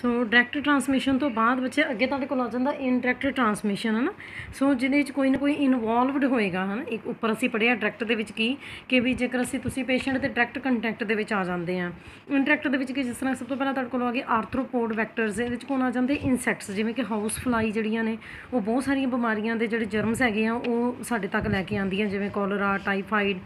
सो direct transmission तो बाद बच्चे अगे तुहाडे कोल आ जांदा इनडायरैक्ट ट्रांसमिशन है ना। सो जिहदे विच कोई ना कोई इनवॉल्वड होएगा है ना। एक उपर असीं पढ़िआ डायरैक्ट दे विच की कि भी जेकर असीं तुसीं पेशेंट दे डायरैक्ट कंटैक्ट दे विच आ जांदे आ। इनडायरैक्ट दे विच कि जिस तरह सब तो पहलां तुहाडे कोल आ गए आर्थ्रोपोड वैक्टर्स, इहदे विच कौन आ जांदे इंसैक्ट्स, जिवें कि हाउस फ्लाई जिहड़ियां ने वो बहुत सारियां बीमारियां दे जिहड़े जर्म्स हैगे आ वो साडे तक लैके आंदियां, जिवें कॉलरा, टाईफाइड,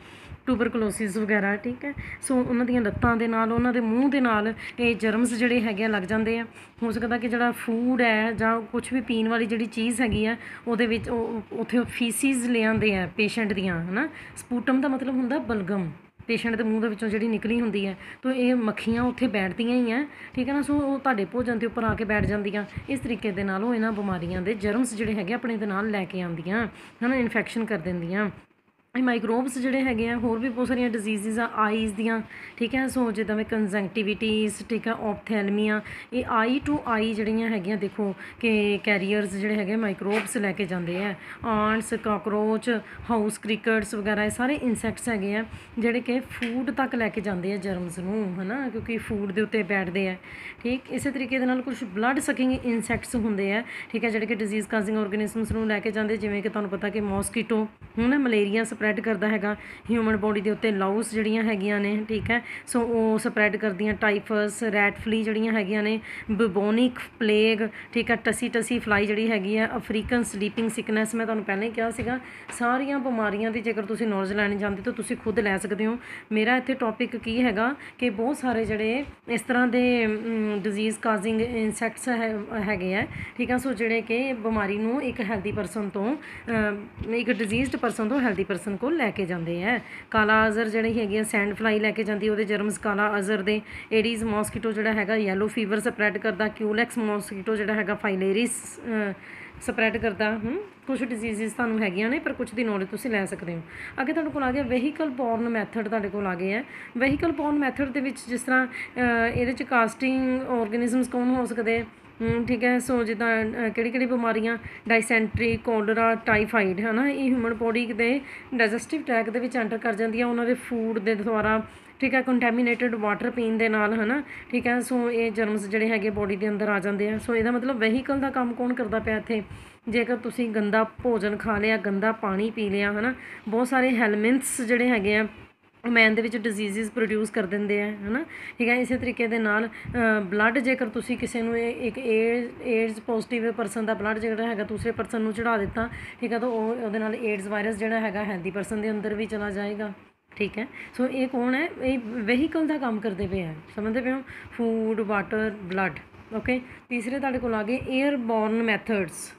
ट्यूबरकुलोसिस वगैरह। ठीक है। सो उन्हां दियां लत्तां दे नाल, उन्हां दे मूँह दे नाल ये जर्म्स जिहड़े हैगे आ लग जांदे आ। हो सकदा कि जिहड़ा फूड है जां कुछ भी पीण वाली जिहड़ी चीज़ हैगी आ ਉਹਦੇ ਵਿੱਚ ਉੱਥੇ ਫੀਸਿਸ ਲੈ ਆਉਂਦੇ ਆ ਪੇਸ਼ੈਂਟ ਦੀਆਂ ਹੈ ਨਾ। ਸਪੂਟਮ ਦਾ ਮਤਲਬ ਹੁੰਦਾ ਬਲਗਮ, ਪੇਸ਼ੈਂਟ ਦੇ ਮੂੰਹ ਦੇ ਵਿੱਚੋਂ ਜਿਹੜੀ ਨਿਕਲੀ ਹੁੰਦੀ ਹੈ। ਤਾਂ ਇਹ ਮੱਖੀਆਂ ਉੱਥੇ ਬੈਠਦੀਆਂ ਹੀ ਆ। ਠੀਕ ਹੈ ਨਾ। ਸੋ ਉਹ ਤੁਹਾਡੇ ਭੋਜਨ ਦੇ ਉੱਪਰ ਆ ਕੇ ਬੈਠ ਜਾਂਦੀਆਂ। ਇਸ ਤਰੀਕੇ ਦੇ ਨਾਲ ਉਹ ਇਹਨਾਂ ਬਿਮਾਰੀਆਂ ਦੇ ਜਰਮਸ ਜਿਹੜੇ ਹੈਗੇ ਆਪਣੇ ਦੇ ਨਾਲ ਲੈ ਕੇ ਆਉਂਦੀਆਂ ਹੈ ਨਾ, ਇਨਫੈਕਸ਼ਨ ਕਰ ਦਿੰਦੀਆਂ। ਮਾਈਕਰੋਬਸ ਜਿਹੜੇ ਹੈਗੇ ਆ ਹੋਰ ਵੀ ਬਹੁਤ ਸਾਰੀਆਂ ਡਿਜ਼ੀਜ਼ਿਜ਼ ਆ ਆਈਜ਼ ਦੀਆਂ। ਠੀਕ ਹੈ। ਸੋ ਜਿੱਦਾਂ ਵੀ ਕੰਜੰਕਟਿਵਿਟੀਜ਼, ਠੀਕ ਹੈ, ਓਪਥੈਲਮੀਆ, ਇਹ ਆਈ ਟੂ ਆਈ ਜਿਹੜੀਆਂ ਹੈਗੀਆਂ ਦੇਖੋ ਕਿ ਕੈਰੀਅਰਸ ਜਿਹੜੇ ਹੈਗੇ ਮਾਈਕਰੋਬਸ ਲੈ ਕੇ ਜਾਂਦੇ ਆ। ਆਂਟਸ, ਕਾਕਰੋਚ, ਹਾਊਸ ਕ੍ਰਿਕਟਸ ਵਗੈਰਾ ਇਹ ਸਾਰੇ ਇਨਸੈਕਟਸ ਹੈਗੇ ਆ ਜਿਹੜੇ ਕਿ ਫੂਡ ਤੱਕ ਲੈ ਕੇ ਜਾਂਦੇ ਆ ਜਰਮਸ ਨੂੰ ਹੈ ਨਾ, ਕਿਉਂਕਿ ਫੂਡ ਦੇ ਉੱਤੇ ਬੈਠਦੇ ਆ। ਠੀਕ। ਇਸੇ ਤਰੀਕੇ ਦੇ ਨਾਲ ਕੁਝ ਬਲੱਡ ਸਕਿੰਗ ਇਨਸੈਕਟਸ ਹੁੰਦੇ ਆ। ਠੀਕ ਹੈ। ਜਿਹੜੇ ਕਿ ਡਿਜ਼ੀਜ਼ ਕਾਜ਼ਿੰਗ ਔਰਗੈਨਿਜ਼ਮਸ ਨੂੰ ਲੈ ਕੇ ਜਾਂਦੇ, ਜਿਵੇਂ ਕਿ ਤੁਹਾਨੂੰ ਪਤਾ ਕਿ ਮੋਸਕੀਟੋ ਹੈ ਨਾ ਮਲੇਰੀਆ ਸਪਰੈਡ ਕਰਦਾ ਹੈਗਾ ਹਿਊਮਨ ਬੋਡੀ ਦੇ ਉੱਤੇ। ਲਾਊਸ ਜਿਹੜੀਆਂ ਹੈਗੀਆਂ ਨੇ, ਠੀਕ ਹੈ, ਸੋ ਉਹ ਸਪਰੈਡ ਕਰਦੀਆਂ। ਟਾਈਫਸ, ਰੈਟ ਫਲੀ ਜਿਹੜੀਆਂ ਹੈਗੀਆਂ ਨੇ, ਬਬੋਨਿਕ ਪਲੇਗ, ਠੀਕ ਹੈ, ਟਸੀ ਫਲਾਈ ਜਿਹੜੀ ਹੈਗੀ ਆ, ਅਫਰੀਕਨ ਸਲੀਪਿੰਗ ਸਿਕਨੈਸ। ਮੈਂ ਤੁਹਾਨੂੰ ਪਹਿਲਾਂ ਹੀ ਕਿਹਾ ਸੀਗਾ ਸਾਰੀਆਂ ਬਿਮਾਰੀਆਂ ਦੀ ਜੇਕਰ ਤੁਸੀਂ ਨੌਲੇਜ ਲੈਣੀ ਚਾਹੁੰਦੇ ਤਾਂ ਤੁਸੀਂ ਖੁਦ ਲੈ ਸਕਦੇ ਹੋ। ਮੇਰਾ ਇੱਥੇ ਟੌਪਿਕ ਕੀ ਹੈਗਾ ਕਿ ਬਹੁਤ ਸਾਰੇ ਜਿਹੜੇ ਇਸ ਤਰ੍ਹਾਂ ਦੇ ਡਿਜ਼ੀਜ਼ ਕਾਜ਼ਿੰਗ ਇਨਸੈਕਟਸ ਹੈਗੇ ਆ। ਠੀਕ ਆ। ਸੋ ਜਿਹੜੇ ਕਿ ਬਿਮਾਰੀ ਨੂੰ ਇੱਕ ਹੈਲਦੀ ਪਰਸਨ ਤੋਂ ਇੱਕ ਡਿਜ਼ੀਜ਼ਡ ਪਰਸਨ ਤੋਂ ਹੈਲਦੀ ਪਰਸਨ ਕੋਲ ਲੈ ਕੇ ਜਾਂਦੇ ਹੈ। ਕਾਲਾ ਅਜ਼ਰ ਜਿਹੜੀ ਹੈਗੀ ਆ ਸੈਂਡ ਫਲਾਈ ਲੈ ਕੇ ਜਾਂਦੀ, ਉਹਦੇ ਜਰਮਸ ਕਾਲਾ ਅਜ਼ਰ ਦੇ। ਏਡੀਜ਼ ਮੋਸਕੀਟੋ ਜਿਹੜਾ ਹੈਗਾ ਯੈਲੋ ਫੀਵਰ ਸਪਰੈਡ ਕਰਦਾ। ਕਿਊਲੈਕਸ ਮੋਸਕੀਟੋ ਜਿਹੜਾ ਹੈਗਾ ਫਾਈਲੇਰਿਸ ਸਪਰੈਡ ਕਰਦਾ। ਕੁਛ ਡਿਜ਼ੀਜ਼ਿਸ ਤੁਹਾਨੂੰ ਹੈਗੀਆਂ ਨੇ ਪਰ ਕੁਛ ਦੀ ਨੌਲੇਜ ਤੁਸੀਂ ਲੈ ਸਕਦੇ ਹੋ। ਅੱਗੇ ਤੁਹਾਡੇ ਕੋਲ ਆ ਗਿਆ ਵਹੀਕਲ ਬੋਰਨ ਮੈਥਡ। ਤੁਹਾਡੇ ਕੋਲ ਆ ਗਏ ਹੈ ਵਹੀਕਲ ਬੋਰਨ ਮੈਥਡ ਦੇ ਵਿੱਚ ਜਿਸ ਤਰ੍ਹਾਂ ਇਹਦੇ 'ਚ ਕਾਸਟਿੰਗ ਔਰਗੈਨਿਜ਼ਮਸ ਕੌਣ ਹੋ ਸਕਦੇ। ਠੀਕ ਹੈ। ਸੋ ਜਿੱਦਾਂ ਕਿਹੜੀ ਬਿਮਾਰੀਆਂ ਡਾਈਸੈਂਟਰੀ, ਕੋਲਰਾ, ਟਾਈਫਾਈਡ ਹੈ ਨਾ, ਇਹ ਹਿਊਮਨ ਬੋਡੀ ਦੇ ਡਾਈਜੈਸਟਿਵ ਟਰੈਕ ਦੇ ਵਿੱਚ ਐਂਟਰ ਕਰ ਜਾਂਦੀਆਂ ਉਹਨਾਂ ਦੇ ਫੂਡ ਦੇ ਦੁਆਰਾ। ਠੀਕ ਹੈ। ਕੰਟੈਮੀਨੇਟਡ ਵਾਟਰ ਪੀਣ ਦੇ ਨਾਲ ਹੈ ਨਾ। ਠੀਕ ਹੈ। ਸੋ ਇਹ ਜਰਮਸ ਜਿਹੜੇ ਹੈਗੇ ਬੋਡੀ ਦੇ ਅੰਦਰ ਆ ਜਾਂਦੇ ਆ। ਸੋ ਇਹਦਾ ਮਤਲਬ ਵਹੀਕਲ ਦਾ ਕੰਮ ਕੌਣ ਕਰਦਾ ਪਿਆ ਇੱਥੇ। ਜੇਕਰ ਤੁਸੀਂ ਗੰਦਾ ਭੋਜਨ ਖਾ ਲਿਆ, ਗੰਦਾ ਪਾਣੀ ਪੀ ਲਿਆ ਹੈ ਨਾ, ਬਹੁਤ ਸਾਰੇ ਹੈਲਮਿੰਟਸ ਜਿਹੜੇ ਹੈਗੇ ਆ ਮੈਨ ਦੇ ਵਿੱਚ ਡਿਜ਼ੀਜ਼ਿਜ਼ ਪ੍ਰੋਡਿਊਸ ਕਰ ਦਿੰਦੇ ਆ ਹੈ ਨਾ। ਠੀਕ ਹੈ। ਇਸੇ ਤਰੀਕੇ ਦੇ ਨਾਲ ਬਲੱਡ ਜੇਕਰ ਤੁਸੀਂ ਕਿਸੇ ਨੂੰ ਇੱਕ ਏਡਜ਼ ਪੋਜ਼ੀਟਿਵ ਪਰਸਨ ਦਾ ਬਲੱਡ ਜਿਹੜਾ ਹੈਗਾ ਦੂਸਰੇ ਪਰਸਨ ਨੂੰ ਚੜ੍ਹਾ ਦਿੱਤਾ, ਠੀਕ ਹੈ, ਤਾਂ ਉਹਦੇ ਨਾਲ ਏਡਜ਼ ਵਾਇਰਸ ਜਿਹੜਾ ਹੈਗਾ ਹੈਲਦੀ ਪਰਸਨ ਦੇ ਅੰਦਰ ਵੀ ਚਲਾ ਜਾਏਗਾ। ਠੀਕ ਹੈ। ਸੋ ਇਹ ਕੌਣ ਹੈ, ਇਹ ਵਹੀਕਲ ਦਾ ਕੰਮ ਕਰਦੇ ਪਏ ਆ। ਸਮਝਦੇ ਪਏ ਹੋ। Food, water, blood. ਓਕੇ। ਤੀਸਰੇ ਤੁਹਾਡੇ ਕੋਲ ਆ ਗਏ ਏਅਰਬੋਰਨ ਮੈਥਡਸ।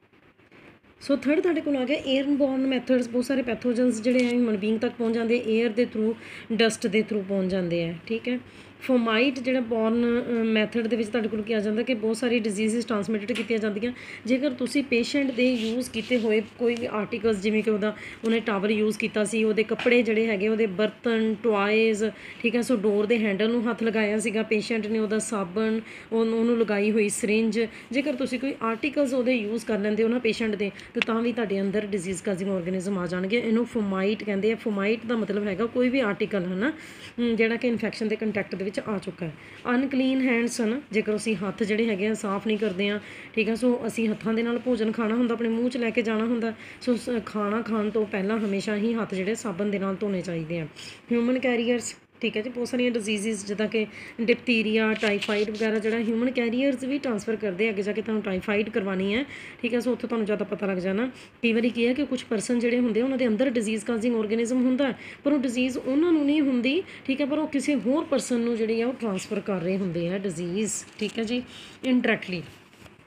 ਸੋ ਥਰਡ ਤੁਹਾਡੇ ਕੋਲ ਆ ਗਿਆ ਏਅਰਬੋਰਨ ਮੈਥਡਸ। ਬਹੁਤ ਸਾਰੇ ਪੈਥੋਜਨਸ ਜਿਹੜੇ ਆ ਹਿਊਮਨ ਬੀਂਗ ਤੱਕ ਪਹੁੰਚ ਜਾਂਦੇ ਏਅਰ ਦੇ ਥਰੂ, ਡਸਟ ਦੇ ਥਰੂ ਪਹੁੰਚ ਜਾਂਦੇ ਆ। ਠੀਕ ਹੈ। ਫੋਮਾਈਟ ਜਿਹੜਾ ਬੋਰਨ ਮੈਥਡ ਦੇ ਵਿੱਚ ਤੁਹਾਡੇ ਕੋਲ ਕੀ ਆ ਜਾਂਦਾ ਕਿ ਬਹੁਤ ਸਾਰੀ ਡਿਜ਼ੀਜ਼ਿਸ ਟਰਾਂਸਮਿਟਡ ਕੀਤੀਆਂ ਜਾਂਦੀਆਂ ਜੇਕਰ ਤੁਸੀਂ ਪੇਸ਼ੈਂਟ ਦੇ ਯੂਜ਼ ਕੀਤੇ ਹੋਏ ਕੋਈ ਵੀ ਆਰਟੀਕਲਸ, ਜਿਵੇਂ ਕਿ ਉਹਨੇ ਟਾਵਲ ਯੂਜ਼ ਕੀਤਾ ਸੀ, ਉਹਦੇ ਕੱਪੜੇ ਜਿਹੜੇ ਹੈਗੇ, ਉਹਦੇ ਬਰਤਨ, ਟੋਆਇਜ਼। ਠੀਕ ਹੈ। ਸੋ ਡੋਰ ਦੇ ਹੈਂਡਲ ਨੂੰ ਹੱਥ ਲਗਾਇਆ ਸੀਗਾ ਪੇਸ਼ੈਂਟ ਨੇ, ਉਹਦਾ ਸਾਬਣ, ਉਹਨੂੰ ਲਗਾਈ ਹੋਈ ਸਰਿੰਜ। ਜੇਕਰ ਤੁਸੀਂ ਕੋਈ ਆਰਟੀਕਲਸ ਉਹਦੇ ਯੂਜ਼ ਕਰ ਲੈਂਦੇ ਹੋ ਨਾ ਪੇਸ਼ੈਂਟ ਦੇ, ਤੇ ਤਾਂ ਵੀ ਤੁਹਾਡੇ ਅੰਦਰ ਡਿਜ਼ੀਜ਼ ਕਾਜ਼ਿੰਗ ਔਰਗੈਨਿਜ਼ਮ ਆ ਜਾਣਗੇ। ਇਹਨੂੰ ਫੋਮਾਈਟ ਕਹਿੰਦੇ ਆ। ਫੋਮਾਈਟ ਦਾ ਮਤਲਬ ਹੈਗਾ ਕੋਈ ਵੀ ਆਰਟੀਕਲ ਹੈ ਨਾ ਜਿਹੜਾ ਕਿ ਇਨਫੈਕਸ਼ਨ ਦੇ ਕੰਟੈਕਟ ਦੇ ਵਿੱਚ ਆ ਚੁੱਕਾ ਹੈ। ਅਨਕਲੀਨ ਹੈਂਡਸ ਹਨ, ਜੇਕਰ ਅਸੀਂ ਹੱਥ ਜਿਹੜੇ ਹੈਗੇ ਆ ਸਾਫ਼ ਨਹੀਂ ਕਰਦੇ ਹਾਂ। ਠੀਕ ਹੈ। ਸੋ ਅਸੀਂ ਹੱਥਾਂ ਦੇ ਨਾਲ ਭੋਜਨ ਖਾਣਾ ਹੁੰਦਾ, ਆਪਣੇ ਮੂੰਹ 'ਚ ਲੈ ਕੇ ਜਾਣਾ ਹੁੰਦਾ। ਸੋ ਖਾਣਾ ਖਾਣ ਤੋਂ ਪਹਿਲਾਂ ਹਮੇਸ਼ਾ ਹੀ ਹੱਥ ਜਿਹੜੇ ਸਾਬਣ ਦੇ ਨਾਲ ਧੋਣੇ ਚਾਹੀਦੇ ਆ। Human carriers. ਠੀਕ ਹੈ ਜੀ। ਬਹੁਤ ਸਾਰੀਆਂ ਡਿਜ਼ੀਜ਼ਿਸ ਜਿੱਦਾਂ ਕਿ ਡਿਪਥੀਰੀਆ, ਟਾਈਫਾਈਡ ਵਗੈਰਾ ਜਿਹੜਾ ਹਿਊਮਨ ਕੈਰੀਅਰਸ ਵੀ ਟ੍ਰਾਂਸਫਰ ਕਰਦੇ ਅੱਗੇ ਜਾ ਕੇ ਤੁਹਾਨੂੰ ਟਾਈਫਾਈਡ ਕਰਵਾਉਣੀ ਹੈ। ਠੀਕ ਹੈ। ਸੋ ਉੱਥੋਂ ਤੁਹਾਨੂੰ ਜ਼ਿਆਦਾ ਪਤਾ ਲੱਗ ਜਾਣਾ। ਕਈ ਵਾਰੀ ਕੀ ਹੈ ਕਿ ਕੁਛ ਪਰਸਨ ਜਿਹੜੇ ਹੁੰਦੇ ਉਹਨਾਂ ਦੇ ਅੰਦਰ ਡਿਜ਼ੀਜ਼ ਕਾਜ਼ਿੰਗ ਔਰਗੈਨਿਜ਼ਮ ਹੁੰਦਾ ਪਰ ਉਹ ਡਿਜ਼ੀਜ਼ ਉਹਨਾਂ ਨੂੰ ਨਹੀਂ ਹੁੰਦੀ। ਠੀਕ ਹੈ। ਪਰ ਉਹ ਕਿਸੇ ਹੋਰ ਪਰਸਨ ਨੂੰ ਜਿਹੜੀ ਆ ਉਹ ਟ੍ਰਾਂਸਫਰ ਕਰ ਰਹੇ ਹੁੰਦੇ ਆ ਡਿਜ਼ੀਜ਼। ਠੀਕ ਹੈ ਜੀ। ਇਨਡਾਇਰੈਕਟਲੀ।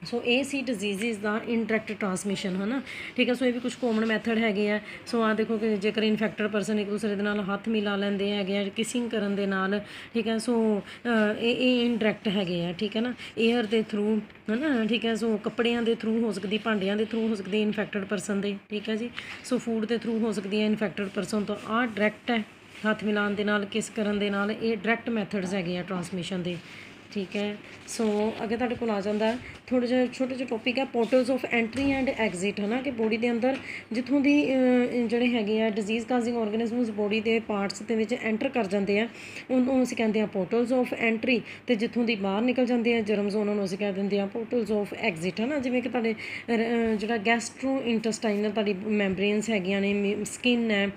ਸੋ ਇਹ ਸੀ ਡਿਜ਼ੀਜ਼ਿਜ਼ ਦਾ ਇਨਡਾਇਰੈਕਟ ਟਰਾਂਸਮਿਸ਼ਨ ਹੈ ਨਾ। ਠੀਕ ਹੈ। ਸੋ ਇਹ ਵੀ ਕੁਛ ਕਾਮਨ ਮੈਥਡ ਹੈਗੇ ਆ। ਸੋ ਆਹ ਦੇਖੋ ਕਿ ਜੇਕਰ ਇਨਫੈਕਟਡ ਪਰਸਨ ਇੱਕ ਦੂਸਰੇ ਦੇ ਨਾਲ ਹੱਥ ਮਿਲਾ ਲੈਂਦੇ ਹੈਗੇ ਆ ਕਿਸਿੰਗ ਕਰਨ ਦੇ ਨਾਲ। ਠੀਕ ਹੈ। ਸੋ ਇਹ ਇਨਡਾਇਰੈਕਟ ਹੈਗੇ ਆ। ਠੀਕ ਹੈ ਨਾ। ਏਅਰ ਦੇ ਥਰੂ ਹੈ ਨਾ। ਠੀਕ ਹੈ। ਸੋ ਕੱਪੜਿਆਂ ਦੇ ਥਰੂ ਹੋ ਸਕਦੀ, ਭਾਂਡਿਆਂ ਦੇ ਥਰੂ ਹੋ ਸਕਦੀ ਇਨਫੈਕਟਡ ਪਰਸਨ ਦੇ। ਠੀਕ ਹੈ ਜੀ। ਸੋ ਫੂਡ ਦੇ ਥਰੂ ਹੋ ਸਕਦੀ ਹੈ ਇਨਫੈਕਟਡ ਪਰਸਨ ਤੋਂ। ਆਹ ਡਾਇਰੈਕਟ ਹੈ, ਹੱਥ ਮਿਲਾਉਣ ਦੇ ਨਾਲ, ਕਿਸ ਕਰਨ ਦੇ ਨਾਲ। ਇਹ ਡਾਇਰੈਕਟ ਮੈਥਡਸ ਹੈਗੇ ਆ ਟਰਾਂਸਮਿਸ਼ਨ ਦੇ। ਠੀਕ ਹੈ। ਸੋ ਅੱਗੇ ਤੁਹਾਡੇ ਕੋਲ ਆ ਜਾਂਦਾ ਥੋੜ੍ਹਾ ਜਿਹਾ ਛੋਟੇ ਜਿਹੇ ਟੌਪਿਕ ਹੈ portals of entry and exit ਹੈ ਨਾ, ਕਿ ਬੋਡੀ ਦੇ ਅੰਦਰ ਜਿੱਥੋਂ ਦੀ ਜਿਹੜੇ ਹੈਗੇ ਆ ਡਿਜ਼ੀਜ਼ ਕਾਜ਼ਿੰਗ ਆਰਗੇਨਿਜ਼ਮਸ ਬੋਡੀ ਦੇ ਪਾਰਟਸ ਦੇ ਵਿੱਚ ਐਂਟਰ ਕਰ ਜਾਂਦੇ ਆ, ਉਹਨੂੰ ਅਸੀਂ ਕਹਿੰਦੇ ਆ ਪੋਰਟਲਸ ਆਫ ਐਂਟਰੀ, ਅਤੇ ਜਿੱਥੋਂ ਦੀ ਬਾਹਰ ਨਿਕਲ ਜਾਂਦੇ ਆ ਜਰਮਸ ਉਹਨਾਂ ਨੂੰ ਅਸੀਂ ਕਹਿ ਦਿੰਦੇ ਆ ਪੋਰਟਲਸ ਆਫ ਐਗਜ਼ਿਟ ਹੈ ਨਾ। ਜਿਵੇਂ ਕਿ ਤੁਹਾਡੇ ਜਿਹੜਾ ਗੈਸਟਰੋ ਇੰਟਸਟਾਈਨਲ ਤੁਹਾਡੀ ਮੈਂਬਰੇਨਸ ਹੈਗੀਆਂ ਨੇ, ਸਕਿਨ ਹੈ,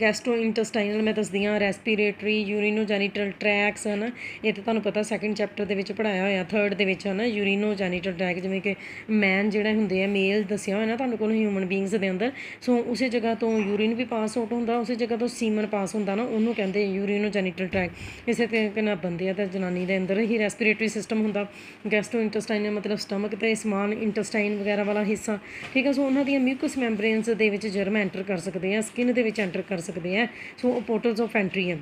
ਗੈਸਟਰੋ ਇੰਟਸਟਾਈਨਲ ਮੈਂ ਦੱਸਦੀ ਹਾਂ, ਰੈਸਪੀਰੇਟਰੀ, ਯੂਰੀਨੋਜੈਨੀਟਲ ਟਰੈਕਸ ਹੈ ਨਾ, ਇਹ ਤਾਂ ਤੁਹਾਨੂੰ ਪਤਾ ਸੈਕਿੰਡ ਚੈਪਟਰ ਦੇ ਵਿੱਚ ਪੜ੍ਹਾਇਆ ਹੋਇਆ, ਥਰਡ ਦੇ ਵਿੱਚ ਹੈ ਨਾ, ਯੂਰੀਨੋਜੈਨੀਟਲ ਟਰੈਕ, ਜਿਵੇਂ ਕਿ ਮੈਨ ਜਿਹੜੇ ਹੁੰਦੇ ਆ ਮੇਲ ਦੱਸਿਆ ਹੋਇਆ ਨਾ ਤੁਹਾਨੂੰ ਕੋਲ ਹਿਊਮਨ ਬੀਇੰਗਸ ਦੇ ਅੰਦਰ, ਸੋ ਉਸੇ ਜਗ੍ਹਾ ਤੋਂ ਯੂਰੀਨ ਵੀ ਪਾਸ ਆਊਟ ਹੁੰਦਾ, ਉਸੇ ਜਗ੍ਹਾ ਤੋਂ ਸੀਮਨ ਪਾਸ ਹੁੰਦਾ ਨਾ, ਉਹਨੂੰ ਕਹਿੰਦੇ ਯੂਰੀਨੋਜੈਨੀਟਲ ਟਰੈਕ। ਇਸੇ ਤਰੀਕੇ ਨਾਲ ਬੰਦੇ ਆ ਅਤੇ ਜਨਾਨੀ ਦੇ ਅੰਦਰ ਹੀ ਰੈਸਪੀਰੇਟਰੀ ਸਿਸਟਮ ਹੁੰਦਾ, ਗੈਸਟਰੋ ਇੰਟਸਟਾਈਨਲ ਮਤਲਬ ਸਟਮਕ ਅਤੇ ਸਮਾਲ ਇੰਟਸਟਾਈਨ ਵਗੈਰਾ ਵਾਲਾ ਹਿੱਸਾ, ਠੀਕ ਹੈ। ਸੋ ਉਹਨਾਂ ਦੀਆਂ ਮਿਊਕਸ ਮੈਂਬਰੇਨਸ ਦੇ ਵਿੱਚ ਜਰਮ ਐਂਟਰ ਕਰ ਸਕਦੇ ਆ, ਸਕਿਨ ਦੇ ਵਿੱਚ ਐਂਟਰ ਕਰ ਸਕਦੇ ਆ, ਸੋ ਉਹ ਪੋਰਟਲਸ ਆਫ ਐਂਟਰੀ ਹੈ।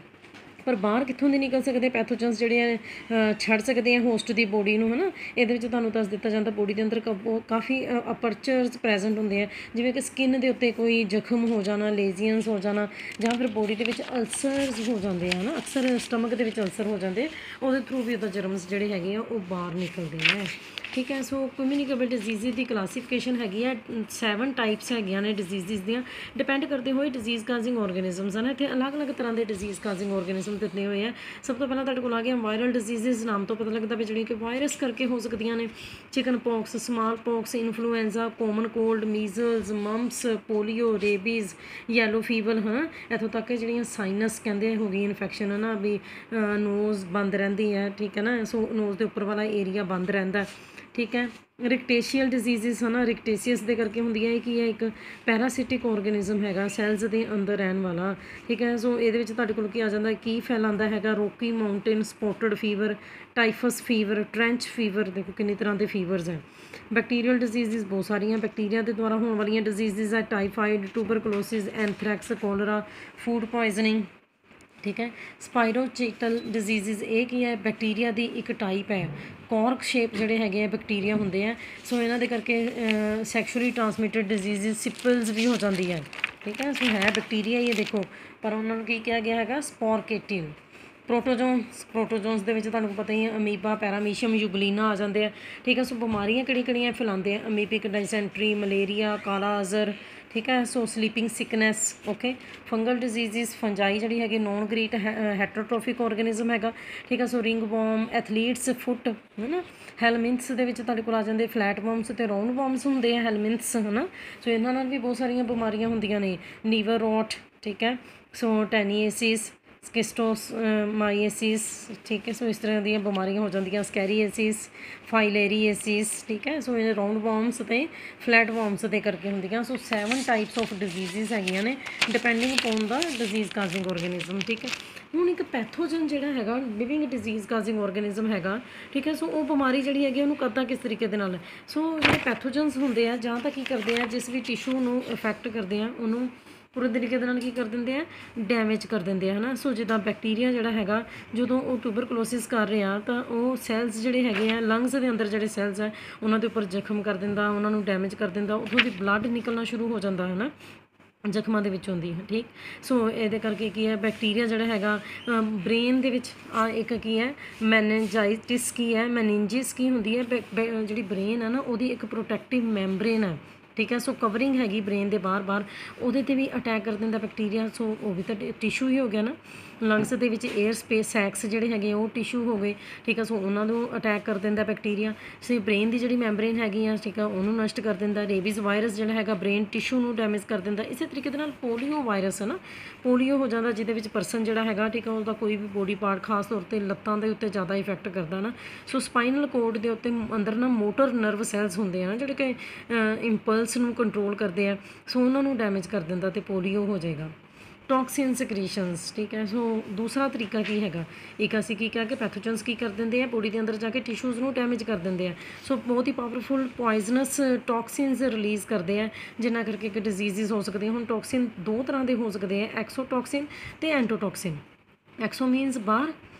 ਪਰ ਬਾਹਰ ਕਿੱਥੋਂ ਦੀ ਨਿਕਲ ਸਕਦੇ ਪੈਥੋਜਨਸ ਜਿਹੜੇ ਆ ਛੱਡ ਸਕਦੇ ਆ ਹੋਸਟ ਦੀ ਬੋਡੀ ਨੂੰ ਹੈ ਨਾ। ਇਹਦੇ ਵਿੱਚ ਤੁਹਾਨੂੰ ਦੱਸ ਦਿੱਤਾ ਜਾਂਦਾ ਬੋਡੀ ਦੇ ਅੰਦਰ ਕਾਫੀ ਅਪਰਚਰਸ ਪ੍ਰੈਜ਼ੈਂਟ ਹੁੰਦੇ ਆ, ਜਿਵੇਂ ਕਿ ਸਕਿਨ ਦੇ ਉੱਤੇ ਕੋਈ ਜ਼ਖਮ ਹੋ ਜਾਣਾ, ਲੇਜ਼ੀਅਨਸ ਹੋ ਜਾਣਾ, ਜਾਂ ਫਿਰ ਬੋਡੀ ਦੇ ਵਿੱਚ ਅਲਸਰਸ ਹੋ ਜਾਂਦੇ ਆ ਨਾ, ਅਕਸਰ ਸਟਮਕ ਦੇ ਵਿੱਚ ਅਲਸਰ ਹੋ ਜਾਂਦੇ, ਉਹਦੇ ਥਰੂ ਵੀ ਉਹਦਾ ਜਰਮਸ ਜਿਹੜੇ ਹੈਗੇ ਆ ਉਹ ਬਾਹਰ ਨਿਕਲਦੇ ਆ, ਠੀਕ ਹੈ। ਸੋ ਕਮਿਊਨੀਕੇਬਲ ਡਿਜ਼ੀਜ਼ ਦੀ ਕਲਾਸੀਫਿਕੇਸ਼ਨ ਹੈਗੀ ਹੈ, 7 ਟਾਈਪਸ ਹੈਗੀਆਂ ਨੇ ਡਿਜ਼ੀਜ਼ਿਸ ਦੀਆਂ, ਡਿਪੈਂਡ ਕਰਦੇ ਹੋਏ ਡਿਜ਼ੀਜ਼ ਕਾਜ਼ਿੰਗ ਆਰਗੇਨਿਜ਼ਮਸ ਹਨ। ਇੱਥੇ ਅਲੱਗ-ਅਲੱਗ ਤਰ੍ਹਾਂ ਦੇ ਡਿਜ਼ੀਜ਼ ਕਾਜ਼ਿੰਗ ਆਰਗੇਨਿਜ਼ਮ ਦਿੱਤੇ ਹੋਏ ਆ। ਸਭ ਤੋਂ ਪਹਿਲਾਂ ਤੁਹਾਡੇ ਕੋਲ ਆ ਗਿਆ ਵਾਇਰਲ ਡਿਜ਼ੀਜ਼ਿਸ, ਨਾਮ ਤੋਂ ਪਤਾ ਲੱਗਦਾ ਵੀ ਜਿਹੜੀਆਂ ਕਿ ਵਾਇਰਸ ਕਰਕੇ ਹੋ ਸਕਦੀਆਂ ਨੇ, chicken pox, small pox, influenza, common cold, measles, mumps, polio, rabies, yellow fever, ਹਾਂ ਇੱਥੋਂ ਤੱਕ ਜਿਹੜੀਆਂ ਸਾਈਨਸ ਕਹਿੰਦੇ ਹੋ ਗਈ ਇਨਫੈਕਸ਼ਨ ਹੈ ਨਾ, ਵੀ ਨੋਜ਼ ਬੰਦ ਰਹਿੰਦੀ ਹੈ, ਠੀਕ ਹੈ ਨਾ, ਸੋ ਨੋਜ਼ ਦੇ ਉੱਪਰ ਵਾਲਾ ਏਰੀਆ ਬੰਦ ਰਹਿੰਦਾ, ਠੀਕ ਹੈ। ਰਿਕਟੇਸ਼ੀਅਲ ਡਿਜ਼ੀਜ਼ਿਸ ਹੈ ਨਾ, ਰਿਕਟੇਸੀਅਸ ਦੇ ਕਰਕੇ ਹੁੰਦੀਆਂ, ਇਹ ਕੀ ਹੈ, ਇੱਕ ਪੈਰਾਸਿਟਿਕ ਆਰਗੇਨਿਜ਼ਮ ਹੈਗਾ ਸੈਲਸ ਦੇ ਅੰਦਰ ਰਹਿਣ ਵਾਲਾ, ਠੀਕ ਹੈ। ਸੋ ਇਹਦੇ ਵਿੱਚ ਤੁਹਾਡੇ ਕੋਲ ਕੀ ਆ ਜਾਂਦਾ, ਕੀ ਫੈਲਾਉਂਦਾ ਹੈਗਾ, ਰੋਕੀ mountain ਸਪੋਟਡ fever, typhus fever, trench fever, ਦੇਖੋ ਕਿੰਨੀ ਤਰ੍ਹਾਂ ਦੇ ਫੀਵਰਸ ਹੈ। ਬੈਕਟੀਰੀਅਲ ਡਿਜ਼ੀਜ਼ਿਸ ਬਹੁਤ ਸਾਰੀਆਂ ਬੈਕਟੀਰੀਆ ਦੇ ਦੁਆਰਾ ਹੋਣ ਵਾਲੀਆਂ ਡਿਜ਼ੀਜ਼ਿਸ ਹੈ, ਟਾਈਫਾਈਡ, ਟੂਬਰਕਲੋਸਿਸ, ਐਂਥਰੈਕਸ, ਕੋਲਰਾ, ਫੂਡ ਪੋਇਜ਼ਨਿੰਗ, ਠੀਕ ਹੈ। ਸਪਾਇਰੋਚੀਟਲ ਡਿਜ਼ੀਜ਼ਿਸ ਇਹ ਕੀ ਹੈ, ਬੈਕਟੀਰੀਆ ਦੀ ਇੱਕ ਟਾਈਪ ਹੈ, ਕੌਰਕ ਸ਼ੇਪ ਜਿਹੜੇ ਹੈਗੇ ਆ ਬੈਕਟੀਰੀਆ ਹੁੰਦੇ ਆ, ਸੋ ਇਹਨਾਂ ਦੇ ਕਰਕੇ ਸੈਕਸ਼ੂਅਲੀ ਟਰਾਂਸਮਿਟਡ ਡਿਜ਼ੀਜ਼ਿਸ ਸਿਪਲਸ ਵੀ ਹੋ ਜਾਂਦੀ ਹੈ, ਠੀਕ ਹੈ। ਸੋ ਹੈ ਬੈਕਟੀਰੀਆ ਹੀ ਦੇਖੋ, ਪਰ ਉਹਨਾਂ ਨੂੰ ਕੀ ਕਿਹਾ ਗਿਆ ਹੈਗਾ, ਸਪੋਰਕੇਟਿਵ। ਪ੍ਰੋਟੋਜੋਨਸ ਦੇ ਵਿੱਚ ਤੁਹਾਨੂੰ ਪਤਾ ਹੀ ਹੈ ਅਮੀਬਾ, ਪੈਰਾਮੀਸ਼ੀਅਮ, ਯੂਗਲੀਨਾ ਆ ਜਾਂਦੇ ਆ, ਠੀਕ ਹੈ। ਸੋ ਬਿਮਾਰੀਆਂ ਕਿਹੜੀਆਂ ਫੈਲਾਉਂਦੇ ਆ, ਅਮੀਬਿਕ ਡਾਇਸੈਂਟਰੀ, ਮਲੇਰੀਆ, ਕਾਲਾ ਅਜ਼ਰ, ਠੀਕ ਹੈ। So sleeping sickness, okay. Fungal diseases, fungi ਜਿਹੜੀ ਹੈਗੀ ਨੋਨ ਗ੍ਰੀਟ ਹੈਟਰੋਟ੍ਰੋਫਿਕ ਆਰਗੇਨਿਜ਼ਮ ਹੈਗਾ, ਠੀਕ ਹੈ। ਸੋ ਰਿੰਗ ਵੋਮ, ਐਥਲੀਟਸ ਫੁੱਟ ਹੈ ਨਾ, ਹੈਲਮਿੰਥਸ ਦੇ ਵਿੱਚ ਤੁਹਾਡੇ ਕੋਲ ਆ ਜਾਂਦੇ ਫਲੈਟ ਵੋਮਸ ਅਤੇ ਰਾਊਂਡ ਵੋਮਸ ਹੁੰਦੇ ਆ ਹੈਲਮਿੰਥਸ ਹੈ ਨਾ। ਸੋ ਇਹਨਾਂ ਨਾਲ ਵੀ ਬਹੁਤ ਸਾਰੀਆਂ ਬਿਮਾਰੀਆਂ ਹੁੰਦੀਆਂ ਨੇ, ਲੀਵਰ ਰੋਟ, ਠੀਕ ਹੈ। ਸੋ ਟੈਨੀਏਸਿਸ, ਸਕਿਸਟੋਮਾਈਏਸਿਸ, ਠੀਕ ਹੈ। ਸੋ ਇਸ ਤਰ੍ਹਾਂ ਦੀਆਂ ਬਿਮਾਰੀਆਂ ਹੋ ਜਾਂਦੀਆਂ, ਸਕੈਰੀਏਸਿਸ, ਫਾਈਲੇਰੀਏਸਿਸ, ਠੀਕ ਹੈ। ਸੋ ਇਹ ਰਾਊਂਡ ਵੋਮਸ ਅਤੇ ਫਲੈਟ ਵੋਮਸ ਦੇ ਕਰਕੇ ਹੁੰਦੀਆਂ। ਸੋ 7 ਟਾਈਪਸ ਆਫ ਡਿਜ਼ੀਜ਼ਿਸ ਹੈਗੀਆਂ ਨੇ ਡਿਪੈਂਡਿੰਗ ਅਪੋਨ ਦਾ ਡਿਜ਼ੀਜ਼ ਕਾਜ਼ਿੰਗ ਆਰਗੇਨਿਜ਼ਮ, ਠੀਕ ਹੈ। ਹੁਣ ਇੱਕ ਪੈਥੋਜਨ ਜਿਹੜਾ ਹੈਗਾ ਲਿਵਿੰਗ ਡਿਜ਼ੀਜ਼ ਕਾਜ਼ਿੰਗ ਆਰਗੇਨਿਜ਼ਮ ਹੈਗਾ, ਠੀਕ ਹੈ। ਸੋ ਉਹ ਬਿਮਾਰੀ ਜਿਹੜੀ ਹੈਗੀ ਉਹਨੂੰ ਕਰਦਾ ਕਿਸ ਤਰੀਕੇ ਦੇ ਨਾਲ, ਸੋ ਜਿਹੜੇ ਪੈਥੋਜਨਸ ਹੁੰਦੇ ਆ ਜਾਂ ਤਾਂ ਕੀ ਕਰਦੇ ਆ, ਜਿਸ ਵੀ ਟਿਸ਼ੂ ਨੂੰ ਇਫੈਕਟ ਕਰਦੇ ਆ ਉਹਨੂੰ ਪੂਰੇ ਤਰੀਕੇ ਦੇ ਨਾਲ ਕੀ ਕਰ ਦਿੰਦੇ ਆ, ਡੈਮੇਜ ਕਰ ਦਿੰਦੇ ਆ ਹੈ ਨਾ। ਸੋ ਜਿੱਦਾਂ ਬੈਕਟੀਰੀਆ ਜਿਹੜਾ ਹੈਗਾ ਜਦੋਂ ਉਹ ਟੂਬਰਕਲੋਸਿਸ ਕਰ ਰਿਹਾ ਤਾਂ ਉਹ ਸੈਲਸ ਜਿਹੜੇ ਹੈਗੇ ਆ ਲੰਗਸ ਦੇ ਅੰਦਰ ਜਿਹੜੇ ਸੈਲਸ ਆ ਉਹਨਾਂ ਦੇ ਉੱਪਰ ਜ਼ਖਮ ਕਰ ਦਿੰਦਾ, ਉਹਨਾਂ ਨੂੰ ਡੈਮੇਜ ਕਰ ਦਿੰਦਾ, ਉੱਥੋਂ ਦੀ ਬਲੱਡ ਨਿਕਲਣਾ ਸ਼ੁਰੂ ਹੋ ਜਾਂਦਾ ਹੈ ਨਾ, ਜ਼ਖਮਾਂ ਦੇ ਵਿੱਚ ਹੁੰਦੀ ਹੈ, ਠੀਕ। ਸੋ ਇਹਦੇ ਕਰਕੇ ਕੀ ਹੈ, ਬੈਕਟੀਰੀਆ ਜਿਹੜਾ ਹੈਗਾ ਬ੍ਰੇਨ ਦੇ ਵਿੱਚ ਇੱਕ ਕੀ ਹੈ, ਮੈਨੇਜਾਈਟਿਸ ਕੀ ਹੈ, ਮੈਨਿੰਜਿਸ ਕੀ ਹੁੰਦੀ ਹੈ, ਜਿਹੜੀ ਬ੍ਰੇਨ ਹੈ ਨਾ ਉਹਦੀ ਇੱਕ ਪ੍ਰੋਟੈਕਟਿਵ ਮੈਂਬਰੇਨ ਹੈ, ਠੀਕ ਹੈ। ਸੋ ਕਵਰਿੰਗ ਹੈਗੀ ਬ੍ਰੇਨ ਦੇ ਬਾਹਰ ਉਹਦੇ 'ਤੇ ਵੀ ਅਟੈਕ ਕਰ ਦਿੰਦਾ ਬੈਕਟੀਰੀਆ, ਸੋ ਉਹ ਵੀ ਤਾਂ ਟਿਸ਼ੂ ਹੀ ਹੋ ਗਿਆ ਨਾ। ਲੰਗਸ ਦੇ ਵਿੱਚ 에ਅਰ ਸਪੇਸ ਸੈਕਸ ਜਿਹੜੇ ਹੈਗੇ ਉਹ ਟਿਸ਼ੂ ਹੋ ਗਏ, ਠੀਕ ਹੈ। ਸੋ ਉਹਨਾਂ ਨੂੰ ਅਟੈਕ ਕਰ ਦਿੰਦਾ ਬੈਕਟੀਰੀਆ। ਸੋ ਬ੍ਰੇਨ ਦੀ ਜਿਹੜੀ ਮੈਂਬਰੇਨ ਹੈਗੀ ਆ, ਠੀਕ ਆ, ਉਹਨੂੰ ਨਸ਼ਟ ਕਰ ਦਿੰਦਾ। ਰੇਬੀਜ਼ ਵਾਇਰਸ ਜਿਹੜਾ ਹੈਗਾ ਬ੍ਰੇਨ ਟਿਸ਼ੂ ਨੂੰ ਡੈਮੇਜ ਕਰ ਦਿੰਦਾ। ਇਸੇ ਤਰੀਕੇ ਦੇ ਨਾਲ ਪੋਲੀਓ ਵਾਇਰਸ ਹੈ ਨਾ, ਪੋਲੀਓ ਹੋ ਜਾਂਦਾ ਜਿਹਦੇ ਵਿੱਚ ਪਰਸਨ ਜਿਹੜਾ ਹੈਗਾ, ਠੀਕ ਆ, ਉਹਦਾ ਕੋਈ ਵੀ ਬੋਡੀ ਪਾਰਟ ਖਾਸ ਤੌਰ 'ਤੇ ਲੱਤਾਂ ਦੇ ਉੱਤੇ ਜ਼ਿਆਦਾ ਇਫੈਕਟ ਕਰਦਾ ਨਾ। ਸੋ ਸਪਾਈਨਲ ਕੋਰਡ ਦੇ ਉੱਤੇ ਅੰਦਰ ਨਾ ਮੋਟਰ ਨਰਵ ਸੈਲਸ ਹੁੰਦੇ ਆ ਨਾ ਜਿਹੜੇ ਕਿ ਇੰਪਲਸ ਨੂੰ ਕੰਟਰੋਲ ਕਰਦੇ ਆ, ਸੋ ਉਹਨਾਂ ਨੂੰ ਡੈਮੇਜ ਕਰ ਦਿੰਦਾ ਅਤੇ ਪੋਲੀਓ ਹੋ ਜਾਏਗਾ। ਟੌਕਸਿਨ ਸਿਕ੍ਰੀਸ਼ਨਸ, ਠੀਕ ਹੈ। ਸੋ ਦੂਸਰਾ ਤਰੀਕਾ ਕੀ ਹੈਗਾ, ਇੱਕ ਅਸੀਂ ਕੀ ਕਿਹਾ ਕਿ ਪੈਥੋਜਨਸ ਕੀ ਕਰ ਦਿੰਦੇ ਆ, ਬੋਡੀ ਦੇ ਅੰਦਰ ਜਾ ਕੇ ਟਿਸ਼ੂਜ਼ ਨੂੰ ਡੈਮੇਜ ਕਰ ਦਿੰਦੇ ਆ। ਸੋ ਬਹੁਤ ਹੀ ਪਾਵਰਫੁਲ ਪੋਇਜ਼ਨਸ ਟੌਕਸਿਨਸ ਰਿਲੀਜ਼ ਕਰਦੇ ਆ ਜਿਨ੍ਹਾਂ ਕਰਕੇ ਇੱਕ ਡਿਜ਼ੀਜ਼ਿਸ ਹੋ ਸਕਦੇ। ਹੁਣ ਟੌਕਸਿਨ 2 ਤਰ੍ਹਾਂ ਦੇ ਹੋ ਸਕਦੇ ਆ, ਐਕਸੋਟੌਕਸਿਨ ਅਤੇ ਐਂਟੋਟੌਕਸਿਨ। ਐਕਸੋ ਮੀਨਸ ਬਾਹਰ,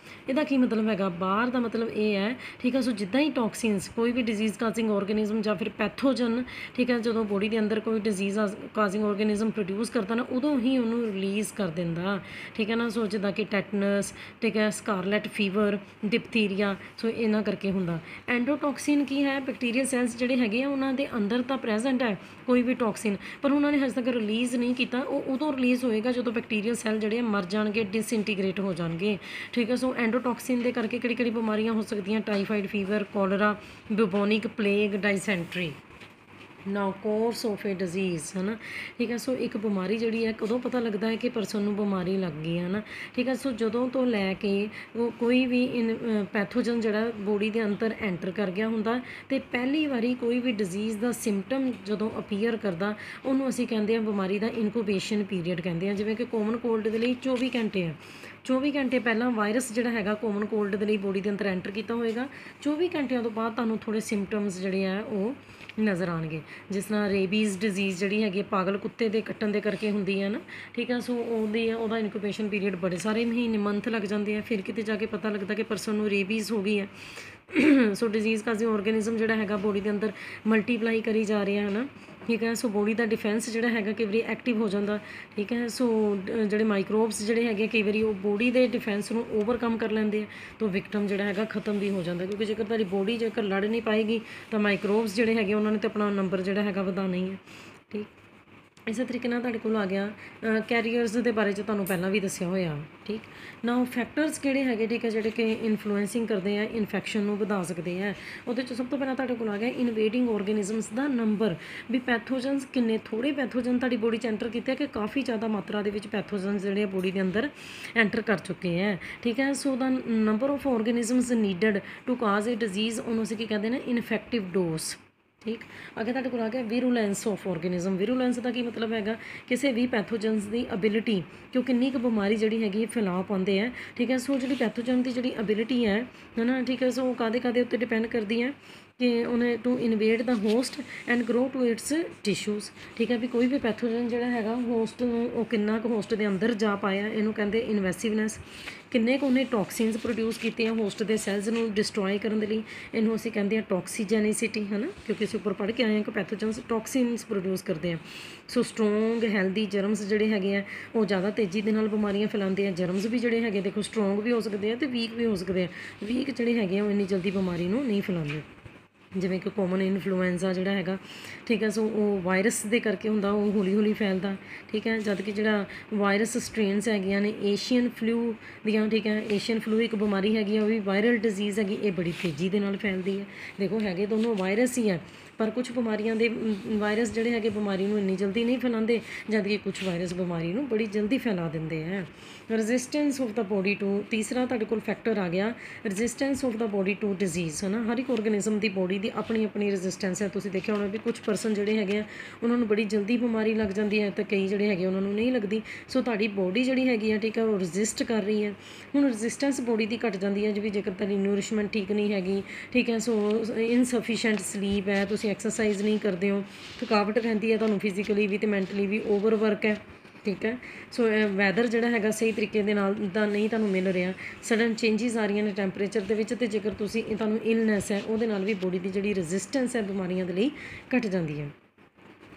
ਇਹਦਾ ਕੀ ਮਤਲਬ ਹੈਗਾ, ਬਾਹਰ ਦਾ ਮਤਲਬ ਇਹ ਹੈ, ਠੀਕ ਹੈ। ਸੋ ਜਿੱਦਾਂ ਹੀ ਟੌਕਸਿਨਸ, ਕੋਈ ਵੀ ਡਿਜ਼ੀਜ਼ ਕਾਜ਼ਿੰਗ ਆਰਗੇਨਿਜ਼ਮ ਜਾਂ ਫਿਰ ਪੈਥੋਜਨ, ਠੀਕ ਹੈ, ਜਦੋਂ ਬੋਡੀ ਦੇ ਅੰਦਰ ਕੋਈ ਡਿਜ਼ੀਜ਼ ਕਾਜ਼ਿੰਗ ਆਰਗੇਨਿਜ਼ਮ ਪ੍ਰੋਡਿਊਸ ਕਰਦਾ ਨਾ, ਉਦੋਂ ਹੀ ਉਹਨੂੰ ਰਿਲੀਜ਼ ਕਰ ਦਿੰਦਾ, ਠੀਕ ਹੈ ਨਾ। ਸੋ ਜਿੱਦਾਂ ਕਿ ਟੈਟਨਸ, ਠੀਕ ਹੈ, ਸਕਾਰਲੈਟ ਫੀਵਰ, ਡਿਪਥੀਰੀਆ, ਸੋ ਇਹਨਾਂ ਕਰਕੇ ਹੁੰਦਾ। ਐਂਡੋਟੌਕਸਿਨ ਕੀ ਹੈ, ਬੈਕਟੀਰੀਅਲ ਸੈਲਸ ਜਿਹੜੇ ਹੈਗੇ ਆ ਉਹਨਾਂ ਦੇ ਅੰਦਰ ਤਾਂ ਪ੍ਰੈਜ਼ੈਂਟ ਹੈ ਕੋਈ ਵੀ ਟੌਕਸਿਨ, ਪਰ ਉਹਨਾਂ ਨੇ ਹਜੇ ਤੱਕ ਰਿਲੀਜ਼ ਨਹੀਂ ਕੀਤਾ। ਉਹ ਉਦੋਂ ਰਿਲੀਜ਼ ਹੋਏਗਾ ਜਦੋਂ ਬੈਕਟੀਰੀਅਲ ਸੈੱਲ ਜਿਹੜੇ ਮਰ ਜਾਣਗੇ, ਡਿਸਇੰਟੀਗ੍ਰੇਟ ਹੋ ਜਾਣਗੇ, ਠੀਕ ਹੈ। ਸੋ ਐਂਡੋਟੌਕਸਿਨ ਦੇ ਕਰਕੇ ਕਿਹੜੀ ਕਿਹੜੀ ਬਿਮਾਰੀਆਂ ਹੋ ਸਕਦੀਆਂ, typhoid fever, cholera, bubonic plague, dysentery. Now course of a disease, ਹੈ ਨਾ, ਠੀਕ ਹੈ। ਸੋ ਇੱਕ ਬਿਮਾਰੀ ਜਿਹੜੀ ਹੈ ਕਦੋਂ ਪਤਾ ਲੱਗਦਾ ਹੈ ਕਿ ਪਰਸਨ ਨੂੰ ਬਿਮਾਰੀ ਲੱਗ ਗਈ ਹੈ ਨਾ, ਠੀਕ ਹੈ। ਸੋ ਜਦੋਂ ਤੋਂ ਲੈ ਕੇ ਉਹ ਕੋਈ ਵੀ ਪੈਥੋਜਨ ਜਿਹੜਾ ਬੋਡੀ ਦੇ ਅੰਦਰ ਐਂਟਰ ਕਰ ਗਿਆ ਹੁੰਦਾ, ਅਤੇ ਪਹਿਲੀ ਵਾਰੀ ਕੋਈ ਵੀ ਡਿਜ਼ੀਜ਼ ਦਾ ਸਿੰਪਟਮ ਜਦੋਂ ਅਪੀਅਰ ਕਰਦਾ, ਉਹਨੂੰ ਅਸੀਂ ਕਹਿੰਦੇ ਹਾਂ ਬਿਮਾਰੀ ਦਾ ਇਨਕੂਬੇਸ਼ਨ ਪੀਰੀਅਡ ਕਹਿੰਦੇ ਹਾਂ। ਜਿਵੇਂ ਕਿ ਕੋਮਨ ਕੋਲਡ ਦੇ ਲਈ 24 ਘੰਟੇ ਹੈ, 24 ਘੰਟੇ ਪਹਿਲਾਂ ਵਾਇਰਸ ਜਿਹੜਾ ਹੈਗਾ ਕੋਮਨ ਕੋਲਡ ਦੇ ਲਈ ਬੋਡੀ ਦੇ ਅੰਦਰ ਐਂਟਰ ਕੀਤਾ ਹੋਏਗਾ, 24 ਘੰਟਿਆਂ ਤੋਂ ਬਾਅਦ ਤੁਹਾਨੂੰ ਥੋੜ੍ਹੇ ਸਿੰਪਟਮਸ ਜਿਹੜੇ ਆ ਉਹ ਨਜ਼ਰ ਆਉਣਗੇ। ਜਿਸ ਤਰ੍ਹਾਂ ਰੇਬੀਜ਼ ਡਿਜ਼ੀਜ਼ ਜਿਹੜੀ ਹੈਗੀ ਪਾਗਲ ਕੁੱਤੇ ਦੇ ਕੱਟਣ ਦੇ ਕਰਕੇ ਹੁੰਦੀ ਹੈ ਨਾ, ਠੀਕ ਹੈ। ਸੋ ਉਹਦਾ ਇਨਕੂਬੇਸ਼ਨ ਪੀਰੀਅਡ ਬੜੇ ਸਾਰੇ ਮਹੀਨੇ, ਮੰਥ ਲੱਗ ਜਾਂਦੇ ਆ, ਫਿਰ ਕਿਤੇ ਜਾ ਕੇ ਪਤਾ ਲੱਗਦਾ ਕਿ ਪਰਸਨ ਨੂੰ ਰੇਬੀਜ਼ ਹੋ ਗਈ ਹੈ। ਸੋ ਡਿਜ਼ੀਜ਼ ਕਾਜ਼ਿੰਗ ਆਰਗੇਨਿਜ਼ਮ ਜਿਹੜਾ ਹੈਗਾ ਬੋਡੀ ਦੇ ਅੰਦਰ ਮਲਟੀਪਲਾਈ ਕਰੀ ਜਾ ਰਿਹਾ ਹੈ ਨਾ, ਠੀਕ ਹੈ। ਸੋ ਬੋਡੀ ਦਾ ਡਿਫੈਂਸ ਜਿਹੜਾ ਹੈਗਾ ਕਈ ਵਾਰੀ ਐਕਟਿਵ ਹੋ ਜਾਂਦਾ, ਠੀਕ ਹੈ। ਸੋ ਜਿਹੜੇ ਮਾਈਕਰੋਬਸ ਜਿਹੜੇ ਹੈਗੇ ਕਈ ਵਾਰੀ ਉਹ ਬੋਡੀ ਦੇ ਡਿਫੈਂਸ ਨੂੰ ਓਵਰਕਮ ਕਰ ਲੈਂਦੇ ਆ, ਤਾਂ ਵਿਕਟਮ ਜਿਹੜਾ ਹੈਗਾ ਖਤਮ ਵੀ ਹੋ ਜਾਂਦਾ, ਕਿਉਂਕਿ ਜੇਕਰ ਤੁਹਾਡੀ ਬੋਡੀ ਜੇਕਰ ਲੜ ਨਹੀਂ ਪਾਏਗੀ ਤਾਂ ਮਾਈਕਰੋਬਸ ਜਿਹੜੇ ਹੈਗੇ ਉਹਨਾਂ ਨੇ ਤਾਂ ਆਪਣਾ ਨੰਬਰ ਜਿਹੜਾ ਹੈਗਾ ਵਧਾਉਣਾ ਹੀ ਹੈ, ਠੀਕ। ਇਸੇ ਤਰੀਕੇ ਨਾਲ ਤੁਹਾਡੇ ਕੋਲ ਆ ਗਿਆ ਕੈਰੀਅਰਸ ਦੇ ਬਾਰੇ 'ਚ ਤੁਹਾਨੂੰ ਪਹਿਲਾਂ ਵੀ ਦੱਸਿਆ ਹੋਇਆ, ਠੀਕ। ਨਾਓ ਫੈਕਟਰਸ ਕਿਹੜੇ ਹੈਗੇ, ਠੀਕ ਹੈ, ਜਿਹੜੇ ਕਿ ਇਨਫਲੂਐਂਸਿੰਗ ਕਰਦੇ ਆ ਇਨਫੈਕਸ਼ਨ ਨੂੰ ਵਧਾ ਸਕਦੇ ਆ। ਉਹਦੇ 'ਚ ਸਭ ਤੋਂ ਪਹਿਲਾਂ ਤੁਹਾਡੇ ਕੋਲ ਆ ਗਿਆ ਇਨਵੇਡਿੰਗ ਆਰਗੇਨਿਜ਼ਮਸ ਦਾ ਨੰਬਰ, ਵੀ ਪੈਥੋਜਨਸ ਕਿੰਨੇ, ਥੋੜ੍ਹੇ ਪੈਥੋਜਨ ਤੁਹਾਡੀ ਬੋਡੀ 'ਚ ਐਂਟਰ ਕੀਤੇ ਕਿ ਕਾਫੀ ਜ਼ਿਆਦਾ ਮਾਤਰਾ ਦੇ ਵਿੱਚ ਪੈਥੋਜਨਸ ਜਿਹੜੇ ਆ ਬੋਡੀ ਦੇ ਅੰਦਰ ਐਂਟਰ ਕਰ ਚੁੱਕੇ ਹੈ, ਠੀਕ ਹੈ। So the number of organisms needed to cause a disease, ਉਹਨੂੰ ਅਸੀਂ ਕੀ ਕਹਿੰਦੇ ਨੇ, ਇਨਫੈਕਟਿਵ ਡੋਜ਼, ਠੀਕ। ਅੱਗੇ ਤੁਹਾਡੇ ਕੋਲ ਆ ਗਿਆ ਵਿਰੂਲੈਂਸ ਆਫ ਆਰਗੇਨਿਜ਼ਮ। ਵਿਰੂਲੈਂਸ ਦਾ ਕੀ ਮਤਲਬ ਹੈਗਾ, ਕਿਸੇ ਵੀ ਪੈਥੋਜਨਸ ਦੀ ਅਬਿਲਿਟੀ ਕਿ ਉਹ ਕਿੰਨੀ ਕੁ ਬਿਮਾਰੀ ਜਿਹੜੀ ਹੈਗੀ ਫੈਲਾ ਪਾਉਂਦੇ ਹੈ, ਠੀਕ ਹੈ। ਸੋ ਜਿਹੜੀ ਪੈਥੋਜਨ ਦੀ ਜਿਹੜੀ ਅਬਿਲਿਟੀ ਹੈ ਨਾ, ਠੀਕ ਹੈ। ਸੋ ਉਹ ਕਾਹਦੇ ਉੱਤੇ ਡਿਪੈਂਡ ਕਰਦੀ ਹੈ ਕਿ ਉਹਨੇ to invade the host and grow to its tissues, ਠੀਕ ਹੈ। ਵੀ ਕੋਈ ਵੀ ਪੈਥੋਜਨ ਜਿਹੜਾ ਹੈਗਾ ਹੋਸਟ ਨੂੰ, ਉਹ ਕਿੰਨਾ ਕੁ ਹੋਸਟ ਦੇ ਅੰਦਰ ਜਾ ਪਾਇਆ, ਇਹਨੂੰ ਕਹਿੰਦੇ ਇਨਵੈਸਿਵਨੈਸ। ਕਿੰਨੇ ਕੁ ਉਹਨੇ ਟੌਕਸਿਨਸ ਪ੍ਰੋਡਿਊਸ ਕੀਤੇ ਆ ਹੋਸਟ ਦੇ ਸੈਲਸ ਨੂੰ ਡਿਸਟਰੋਏ ਕਰਨ ਦੇ ਲਈ, ਇਹਨੂੰ ਅਸੀਂ ਕਹਿੰਦੇ ਹਾਂ ਟੌਕਸੀਜੈਨਿਸਿਟੀ, ਹੈ ਨਾ, ਕਿਉਂਕਿ ਅਸੀਂ ਉੱਪਰ ਪੜ੍ਹ ਕੇ ਆਏ ਹਾਂ ਕਿ ਪੈਥੋਜਨਸ ਟੌਕਸਿਨਸ ਪ੍ਰੋਡਿਊਸ ਕਰਦੇ ਆ। ਸੋ ਸਟਰੋਂਗ ਹੈਲਦੀ ਜਰਮਸ ਜਿਹੜੇ ਹੈਗੇ ਆ ਉਹ ਜ਼ਿਆਦਾ ਤੇਜ਼ੀ ਦੇ ਨਾਲ ਬਿਮਾਰੀਆਂ ਫੈਲਾਉਂਦੇ ਆ। ਜਰਮਸ ਵੀ ਜਿਹੜੇ ਹੈਗੇ ਦੇਖੋ ਸਟਰੋਂਗ ਵੀ ਹੋ ਸਕਦੇ ਆ ਅਤੇ ਵੀਕ ਵੀ ਹੋ ਸਕਦੇ ਆ। ਵੀਕ ਜਿਹੜੇ ਹੈਗੇ ਆ ਉਹ ਇੰਨੀ ਜਲਦੀ ਬਿਮਾਰੀ ਨੂੰ ਨਹੀਂ ਫੈਲਾਉਂਦੇ, ਜਿਵੇਂ ਕਿ ਕੋਮਨ ਇਨਫਲੂਐਂਜ਼ਾ ਜਿਹੜਾ ਹੈਗਾ, ਠੀਕ ਹੈ। ਸੋ ਉਹ ਵਾਇਰਸ ਦੇ ਕਰਕੇ ਹੁੰਦਾ, ਉਹ ਹੌਲੀ ਹੌਲੀ ਫੈਲਦਾ, ਠੀਕ ਹੈ। ਜਦ ਕਿ ਜਿਹੜਾ ਵਾਇਰਸ ਸਟ੍ਰੇਨਸ ਹੈਗੀਆਂ ਨੇ ਏਸ਼ੀਅਨ ਫਲੂ ਦੀਆਂ, ਠੀਕ ਹੈ, ਏਸ਼ੀਅਨ ਫਲੂ ਇੱਕ ਬਿਮਾਰੀ ਹੈਗੀ ਆ, ਉਹ ਵੀ ਵਾਇਰਲ ਡਿਜ਼ੀਜ਼ ਹੈਗੀ, ਇਹ ਬੜੀ ਤੇਜ਼ੀ ਦੇ ਨਾਲ ਫੈਲਦੀ ਹੈ। ਦੇਖੋ ਹੈਗੇ ਦੋਨੋਂ ਵਾਇਰਸ ਹੀ ਹੈ, ਪਰ ਕੁਛ ਬਿਮਾਰੀਆਂ ਦੇ ਵਾਇਰਸ ਜਿਹੜੇ ਹੈਗੇ ਬਿਮਾਰੀ ਨੂੰ ਇੰਨੀ ਜਲਦੀ ਨਹੀਂ ਫੈਲਾਉਂਦੇ, ਜਦ ਕਿ ਕੁਛ ਵਾਇਰਸ ਬਿਮਾਰੀ ਨੂੰ ਬੜੀ ਜਲਦੀ ਫੈਲਾ ਦਿੰਦੇ ਹੈ। Resistance of the body to, ਤੀਸਰਾ ਤੁਹਾਡੇ ਕੋਲ ਫੈਕਟਰ ਆ ਗਿਆ resistance of the body to disease, ਹੈ ਨਾ। ਹਰ ਇੱਕ ਆਰਗੇਨਿਜ਼ਮ ਦੀ ਬੋਡੀ ਦੀ ਆਪਣੀ ਆਪਣੀ ਰੈਜ਼ਿਸਟੈਂਸ ਹੈ। ਤੁਸੀਂ ਦੇਖਿਆ ਹੋਣਾ ਵੀ ਕੁਛ ਪਰਸਨ ਜਿਹੜੇ ਹੈਗੇ ਆ ਉਹਨਾਂ ਨੂੰ ਬੜੀ ਜਲਦੀ ਬਿਮਾਰੀ ਲੱਗ ਜਾਂਦੀ ਹੈ, ਅਤੇ ਕਈ ਜਿਹੜੇ ਹੈਗੇ ਉਹਨਾਂ ਨੂੰ ਨਹੀਂ ਲੱਗਦੀ। ਸੋ ਤੁਹਾਡੀ ਬੋਡੀ ਜਿਹੜੀ ਹੈਗੀ ਆ, ਠੀਕ ਹੈ, ਉਹ ਰੈਜ਼ਿਸਟ ਕਰ ਰਹੀ ਹੈ। ਹੁਣ ਰੈਜ਼ਿਸਟੈਂਸ ਬੋਡੀ ਦੀ ਘਟ ਜਾਂਦੀ ਹੈ ਜਿਵੇਂ ਜੇਕਰ ਤੁਹਾਡੀ ਨਿਊਰਿਸ਼ਮੈਂਟ ਠੀਕ ਨਹੀਂ ਹੈਗੀ, ਠੀਕ ਹੈ। ਸੋ ਇਨਸਫੀਸ਼ੀਐਂਟ ਸਲੀਪ ਹੈ, ਤੁਸੀਂ ਐਕਸਰਸਾਈਜ਼ ਨਹੀਂ ਕਰਦੇ ਹੋ, ਥਕਾਵਟ ਰਹਿੰਦੀ ਹੈ ਤੁਹਾਨੂੰ ਫਿਜ਼ੀਕਲੀ ਵੀ ਅਤੇ ਮੈਂਟਲੀ ਵੀ, ਓਵਰਵਰਕ ਹੈ, ਠੀਕ ਹੈ। ਸੋ ਵੈਦਰ ਜਿਹੜਾ ਹੈਗਾ ਸਹੀ ਤਰੀਕੇ ਦੇ ਨਾਲ ਤਾਂ ਨਹੀਂ ਤੁਹਾਨੂੰ ਮਿਲ ਰਿਹਾ, ਸਡਨ ਚੇਂਜਿਸ ਆ ਰਹੀਆਂ ਨੇ ਟੈਂਪਰੇਚਰ ਦੇ ਵਿੱਚ, ਅਤੇ ਜੇਕਰ ਤੁਸੀਂ ਤੁਹਾਨੂੰ ਇਲਨੈਸ ਹੈ ਉਹਦੇ ਨਾਲ ਵੀ ਬੋਡੀ ਦੀ ਜਿਹੜੀ ਰੈਜ਼ਿਸਟੈਂਸ ਹੈ ਬਿਮਾਰੀਆਂ ਦੇ ਲਈ ਘਟ ਜਾਂਦੀ ਹੈ।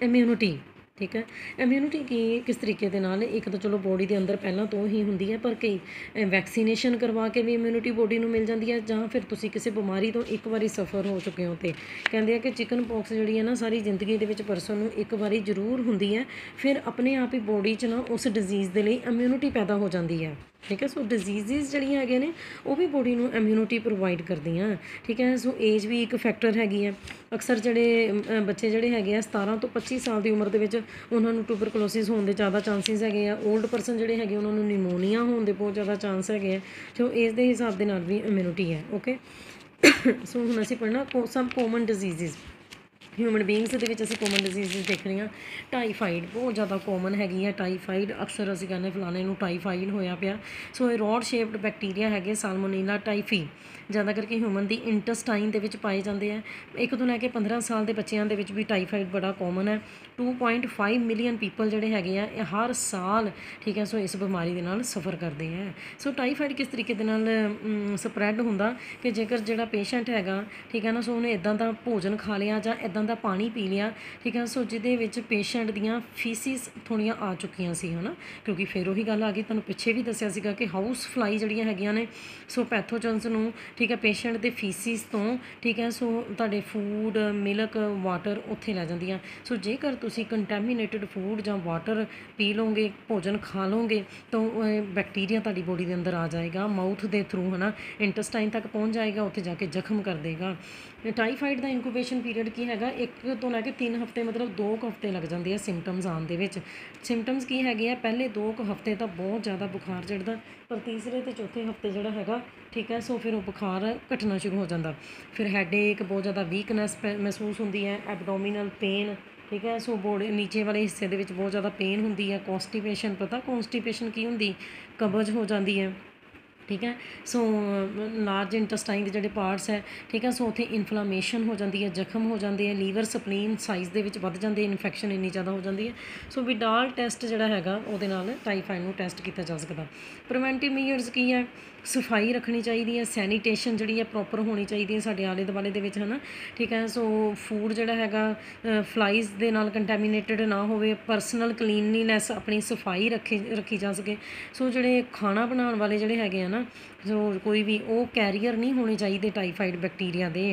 ਇਮਿਊਨਿਟੀ, ਠੀਕ ਹੈ। ਇਮਿਊਨਿਟੀ ਕਿਸ ਤਰੀਕੇ ਦੇ ਨਾਲ, ਇੱਕ ਤਾਂ ਚਲੋ ਬੋਡੀ ਦੇ ਅੰਦਰ ਪਹਿਲਾਂ ਤੋਂ ਹੀ ਹੁੰਦੀ ਹੈ, ਪਰ ਕਈ ਵੈਕਸੀਨੇਸ਼ਨ ਕਰਵਾ ਕੇ ਵੀ ਇਮਿਊਨਿਟੀ ਬੋਡੀ ਨੂੰ ਮਿਲ ਜਾਂਦੀ ਹੈ, ਜਾਂ ਫਿਰ ਤੁਸੀਂ ਕਿਸੇ ਬਿਮਾਰੀ ਤੋਂ ਇੱਕ ਵਾਰੀ ਸਫਰ ਹੋ ਚੁੱਕੇ ਹੋ। ਤੇ ਕਹਿੰਦੇ ਆ ਕਿ ਚਿਕਨ ਪੌਕਸ ਜਿਹੜੀ ਹੈ ਨਾ ਸਾਰੀ ਜ਼ਿੰਦਗੀ ਦੇ ਵਿੱਚ ਪਰਸਨ ਨੂੰ ਇੱਕ ਵਾਰੀ ਜ਼ਰੂਰ ਹੁੰਦੀ ਹੈ, ਫਿਰ ਆਪਣੇ ਆਪ ਹੀ ਬੋਡੀ 'ਚ ਨਾ ਉਸ ਡਿਜ਼ੀਜ਼ ਦੇ ਲਈ ਇਮਿਊਨਿਟੀ ਪੈਦਾ ਹੋ ਜਾਂਦੀ ਹੈ, ਠੀਕ ਹੈ। ਸੋ ਡਿਜ਼ੀਜ਼ਿਜ਼ ਜਿਹੜੀਆਂ ਹੈਗੀਆਂ ਨੇ ਉਹ ਵੀ ਬੋਡੀ ਨੂੰ ਇਮਿਊਨਿਟੀ ਪ੍ਰੋਵਾਈਡ ਕਰਦੀਆਂ, ਠੀਕ ਹੈ। ਸੋ ਏਜ ਵੀ ਇੱਕ ਫੈਕਟਰ ਹੈਗੀ ਹੈ। ਅਕਸਰ ਜਿਹੜੇ ਬੱਚੇ ਜਿਹੜੇ ਹੈਗੇ ਆ 17 ਤੋਂ 25 ਸਾਲ ਦੀ ਉਮਰ ਦੇ ਵਿੱਚ ਉਹਨਾਂ ਨੂੰ ਟੂਬਰਕਲੋਸਿਸ ਹੋਣ ਦੇ ਜ਼ਿਆਦਾ ਚਾਂਸਿਸ ਹੈਗੇ ਆ। ਓਲਡ ਪਰਸਨ ਜਿਹੜੇ ਹੈਗੇ ਉਹਨਾਂ ਨੂੰ ਨਿਮੋਨੀਆ ਹੋਣ ਦੇ ਬਹੁਤ ਜ਼ਿਆਦਾ ਚਾਂਸ ਹੈਗੇ ਆ। ਸੋ ਏਜ ਦੇ ਹਿਸਾਬ ਦੇ ਨਾਲ ਵੀ ਇਮਿਊਨਿਟੀ ਹੈ, ਓਕੇ। ਸੋ ਹੁਣ ਅਸੀਂ ਪੜ੍ਹਨਾ ਸਮ ਕੋਮਨ ਡਿਜ਼ੀਜ਼ਿਜ਼। ਹਿਊਮਨ ਬੀਇੰਗਸ ਦੇ ਵਿੱਚ ਅਸੀਂ ਕੋਮਨ ਡਿਜ਼ੀਜ਼ਿਜ਼ ਦੇਖ ਰਹੇ ਹਾਂ। ਟਾਈਫਾਈਡ ਬਹੁਤ ਜ਼ਿਆਦਾ ਕੋਮਨ ਹੈਗੀ ਹੈ। ਟਾਈਫਾਈਡ ਅਕਸਰ ਅਸੀਂ ਕਹਿੰਦੇ ਫਲਾਣੇ ਨੂੰ ਟਾਈਫਾਈਡ ਹੋਇਆ ਪਿਆ। ਸੋ ਇਹ ਰੋਡ ਸ਼ੇਪਡ ਬੈਕਟੀਰੀਆ ਹੈਗੇ ਸਾਲਮੋਨੀਲਾ ਟਾਈਫੀ, ਜ਼ਿਆਦਾ ਕਰਕੇ ਹਿਊਮਨ ਦੀ ਇੰਟੈਸਟਾਈਨ ਦੇ ਵਿੱਚ ਪਾਏ ਜਾਂਦੇ ਆ। 1 ਤੋਂ ਲੈ ਕੇ 15 ਸਾਲ ਦੇ ਬੱਚਿਆਂ ਦੇ ਵਿੱਚ ਵੀ ਟਾਈਫਾਈਡ ਬੜਾ ਕਾਮਨ ਹੈ। 2.5 ਮਿਲੀਅਨ ਪੀਪਲ ਜਿਹੜੇ ਹੈਗੇ ਆ ਇਹ ਹਰ ਸਾਲ ਠੀਕ ਹੈ ਸੋ ਇਸ ਬਿਮਾਰੀ ਦੇ ਨਾਲ ਸਫਰ ਕਰਦੇ ਆ। ਸੋ ਟਾਈਫਾਈਡ ਕਿਸ ਤਰੀਕੇ ਦੇ ਨਾਲ ਸਪਰੈਡ ਹੁੰਦਾ ਕਿ ਜੇਕਰ ਜਿਹੜਾ ਪੇਸ਼ੈਂਟ ਹੈਗਾ ਠੀਕ ਹੈ ਨਾ ਸੋ ਉਹਨੇ ਇੱਦਾਂ ਦਾ ਭੋਜਨ ਖਾ ਲਿਆ ਜਾਂ ਇੱਦਾਂ ਦਾ ਪਾਣੀ ਪੀ ਲਿਆ ਠੀਕ ਹੈ ਸੋ ਜਿਹਦੇ ਵਿੱਚ ਪੇਸ਼ੈਂਟ ਦੀਆਂ ਫੀਸਿਸ ਥੋੜ੍ਹੀਆਂ ਆ ਚੁੱਕੀਆਂ ਸੀ ਹੈ ਨਾ, ਕਿਉਂਕਿ ਫਿਰ ਉਹੀ ਗੱਲ ਆ ਗਈ, ਤੁਹਾਨੂੰ ਪਿੱਛੇ ਵੀ ਦੱਸਿਆ ਸੀਗਾ ਕਿ ਹਾਊਸ ਫਲਾਈ ਜਿਹੜੀਆਂ ਹੈਗੀਆਂ ਨੇ ਸੋ ਪੈਥੋਜਨਸ ਨੂੰ ਠੀਕ ਹੈ ਪੇਸ਼ੈਂਟ ਦੇ ਫੀਸਿਸ ਤੋਂ ਠੀਕ ਹੈ ਸੋ ਤੁਹਾਡੇ ਫੂਡ ਮਿਲਕ ਵਾਟਰ ਉੱਥੇ ਲੈ ਜਾਂਦੀਆਂ। ਸੋ ਜੇਕਰ ਤੁਸੀਂ ਕੰਟੈਮੀਨੇਟਡ ਫੂਡ ਜਾਂ ਵਾਟਰ ਪੀ ਲਓਗੇ, ਭੋਜਨ ਖਾ ਲਓਗੇ ਤਾਂ ਬੈਕਟੀਰੀਆ ਤੁਹਾਡੀ ਬੋਡੀ ਦੇ ਅੰਦਰ ਆ ਜਾਏਗਾ, ਮਾਊਥ ਦੇ ਥਰੂ ਹੈ ਨਾ ਇੰਟੈਸਟਾਈਨ ਤੱਕ ਪਹੁੰਚ ਜਾਏਗਾ, ਉੱਥੇ ਜਾ ਕੇ ਜ਼ਖਮ ਕਰ ਦੇਗਾ। ਟਾਈਫਾਈਡ ਦਾ ਇਨਕੂਬੇਸ਼ਨ ਪੀਰੀਅਡ ਕੀ ਹੈਗਾ 1 ਤੋਂ ਲੈ ਕੇ 3 ਹਫ਼ਤੇ ਮਤਲਬ 2 ਹਫ਼ਤੇ ਲੱਗ ਜਾਂਦੇ ਆ ਸਿੰਪਟਮਸ ਆਉਣ ਦੇ ਵਿੱਚ। ਸਿੰਪਟਮਸ ਕੀ ਹੈਗੇ ਆ, ਪਹਿਲੇ 2 ਹਫ਼ਤੇ ਤਾਂ ਬਹੁਤ ਜ਼ਿਆਦਾ ਬੁਖਾਰ ਚੜ੍ਹਦਾ, ਪਰ ਤੀਸਰੇ ਅਤੇ ਚੌਥੇ ਹਫ਼ਤੇ ਜਿਹੜਾ ਹੈਗਾ ਠੀਕ ਹੈ ਸੋ ਫਿਰ ਉਹ ਬੁਖਾਰ ਘਟਣਾ ਸ਼ੁਰੂ ਹੋ ਜਾਂਦਾ। ਫਿਰ ਹੈਡੇਕ, ਬਹੁਤ ਜ਼ਿਆਦਾ ਵੀਕਨੈਸ ਮਹਿਸੂਸ ਹੁੰਦੀ ਹੈ, ਐਬਡੋਮੀਨਲ ਪੇਨ ਠੀਕ ਹੈ ਸੋ ਬੋਡੀ ਨੀਚੇ ਵਾਲੇ ਹਿੱਸੇ ਦੇ ਵਿੱਚ ਬਹੁਤ ਜ਼ਿਆਦਾ ਪੇਨ ਹੁੰਦੀ ਹੈ। ਕੌਂਸਟੀਪੇਸ਼ਨ, ਪਤਾ ਕੌਂਸਟੀਪੇਸ਼ਨ ਕੀ ਹੁੰਦੀ, ਕਬਜ਼ ਹੋ ਜਾਂਦੀ ਹੈ ਠੀਕ ਹੈ ਸੋ ਲਾਰਜ ਇੰਟੈਸਟਾਈਨ ਦੇ ਜਿਹੜੇ ਪਾਰਟਸ ਹੈ ਠੀਕ ਹੈ ਸੋ ਉੱਥੇ ਇਨਫਲਾਮੇਸ਼ਨ ਹੋ ਜਾਂਦੀ ਹੈ, ਜ਼ਖਮ ਹੋ ਜਾਂਦੇ ਹੈ, ਲੀਵਰ ਸਪਲੀਨ ਸਾਈਜ਼ ਦੇ ਵਿੱਚ ਵੱਧ ਜਾਂਦੇ, ਇਨਫੈਕਸ਼ਨ ਇੰਨੀ ਜ਼ਿਆਦਾ ਹੋ ਜਾਂਦੀ ਹੈ। ਸੋ ਵਿਡਾਲ ਟੈਸਟ ਜਿਹੜਾ ਹੈਗਾ ਉਹਦੇ ਨਾਲ ਟਾਈਫਾਈਡ ਨੂੰ ਟੈਸਟ ਕੀਤਾ ਜਾ ਸਕਦਾ। ਪ੍ਰੀਵੈਂਟਿਵ ਮੀਜਰਸ ਕੀ ਹੈ, ਸਫਾਈ ਰੱਖਣੀ ਚਾਹੀਦੀ ਹੈ, ਸੈਨੀਟੇਸ਼ਨ ਜਿਹੜੀ ਹੈ ਪ੍ਰੋਪਰ ਹੋਣੀ ਚਾਹੀਦੀ ਹੈ ਸਾਡੇ ਆਲੇ ਦੁਆਲੇ ਦੇ ਵਿੱਚ ਹੈ ਨਾ ਠੀਕ ਹੈ ਸੋ ਫੂਡ ਜਿਹੜਾ ਹੈਗਾ ਫਲਾਈਜ਼ ਦੇ ਨਾਲ ਕੰਟੈਮੀਨੇਟਡ ਨਾ ਹੋਵੇ, ਪਰਸਨਲ ਕਲੀਨਲੀਨੈਸ ਆਪਣੀ ਸਫਾਈ ਰੱਖੀ ਜਾ ਸਕੇ। ਸੋ ਜਿਹੜੇ ਖਾਣਾ ਬਣਾਉਣ ਵਾਲੇ ਜਿਹੜੇ ਹੈਗੇ ਆ ਨਾ ਸੋ ਕੋਈ ਵੀ ਉਹ ਕੈਰੀਅਰ ਨਹੀਂ ਹੋਣੇ ਚਾਹੀਦੇ ਟਾਈਫਾਈਡ ਬੈਕਟੀਰੀਆ ਦੇ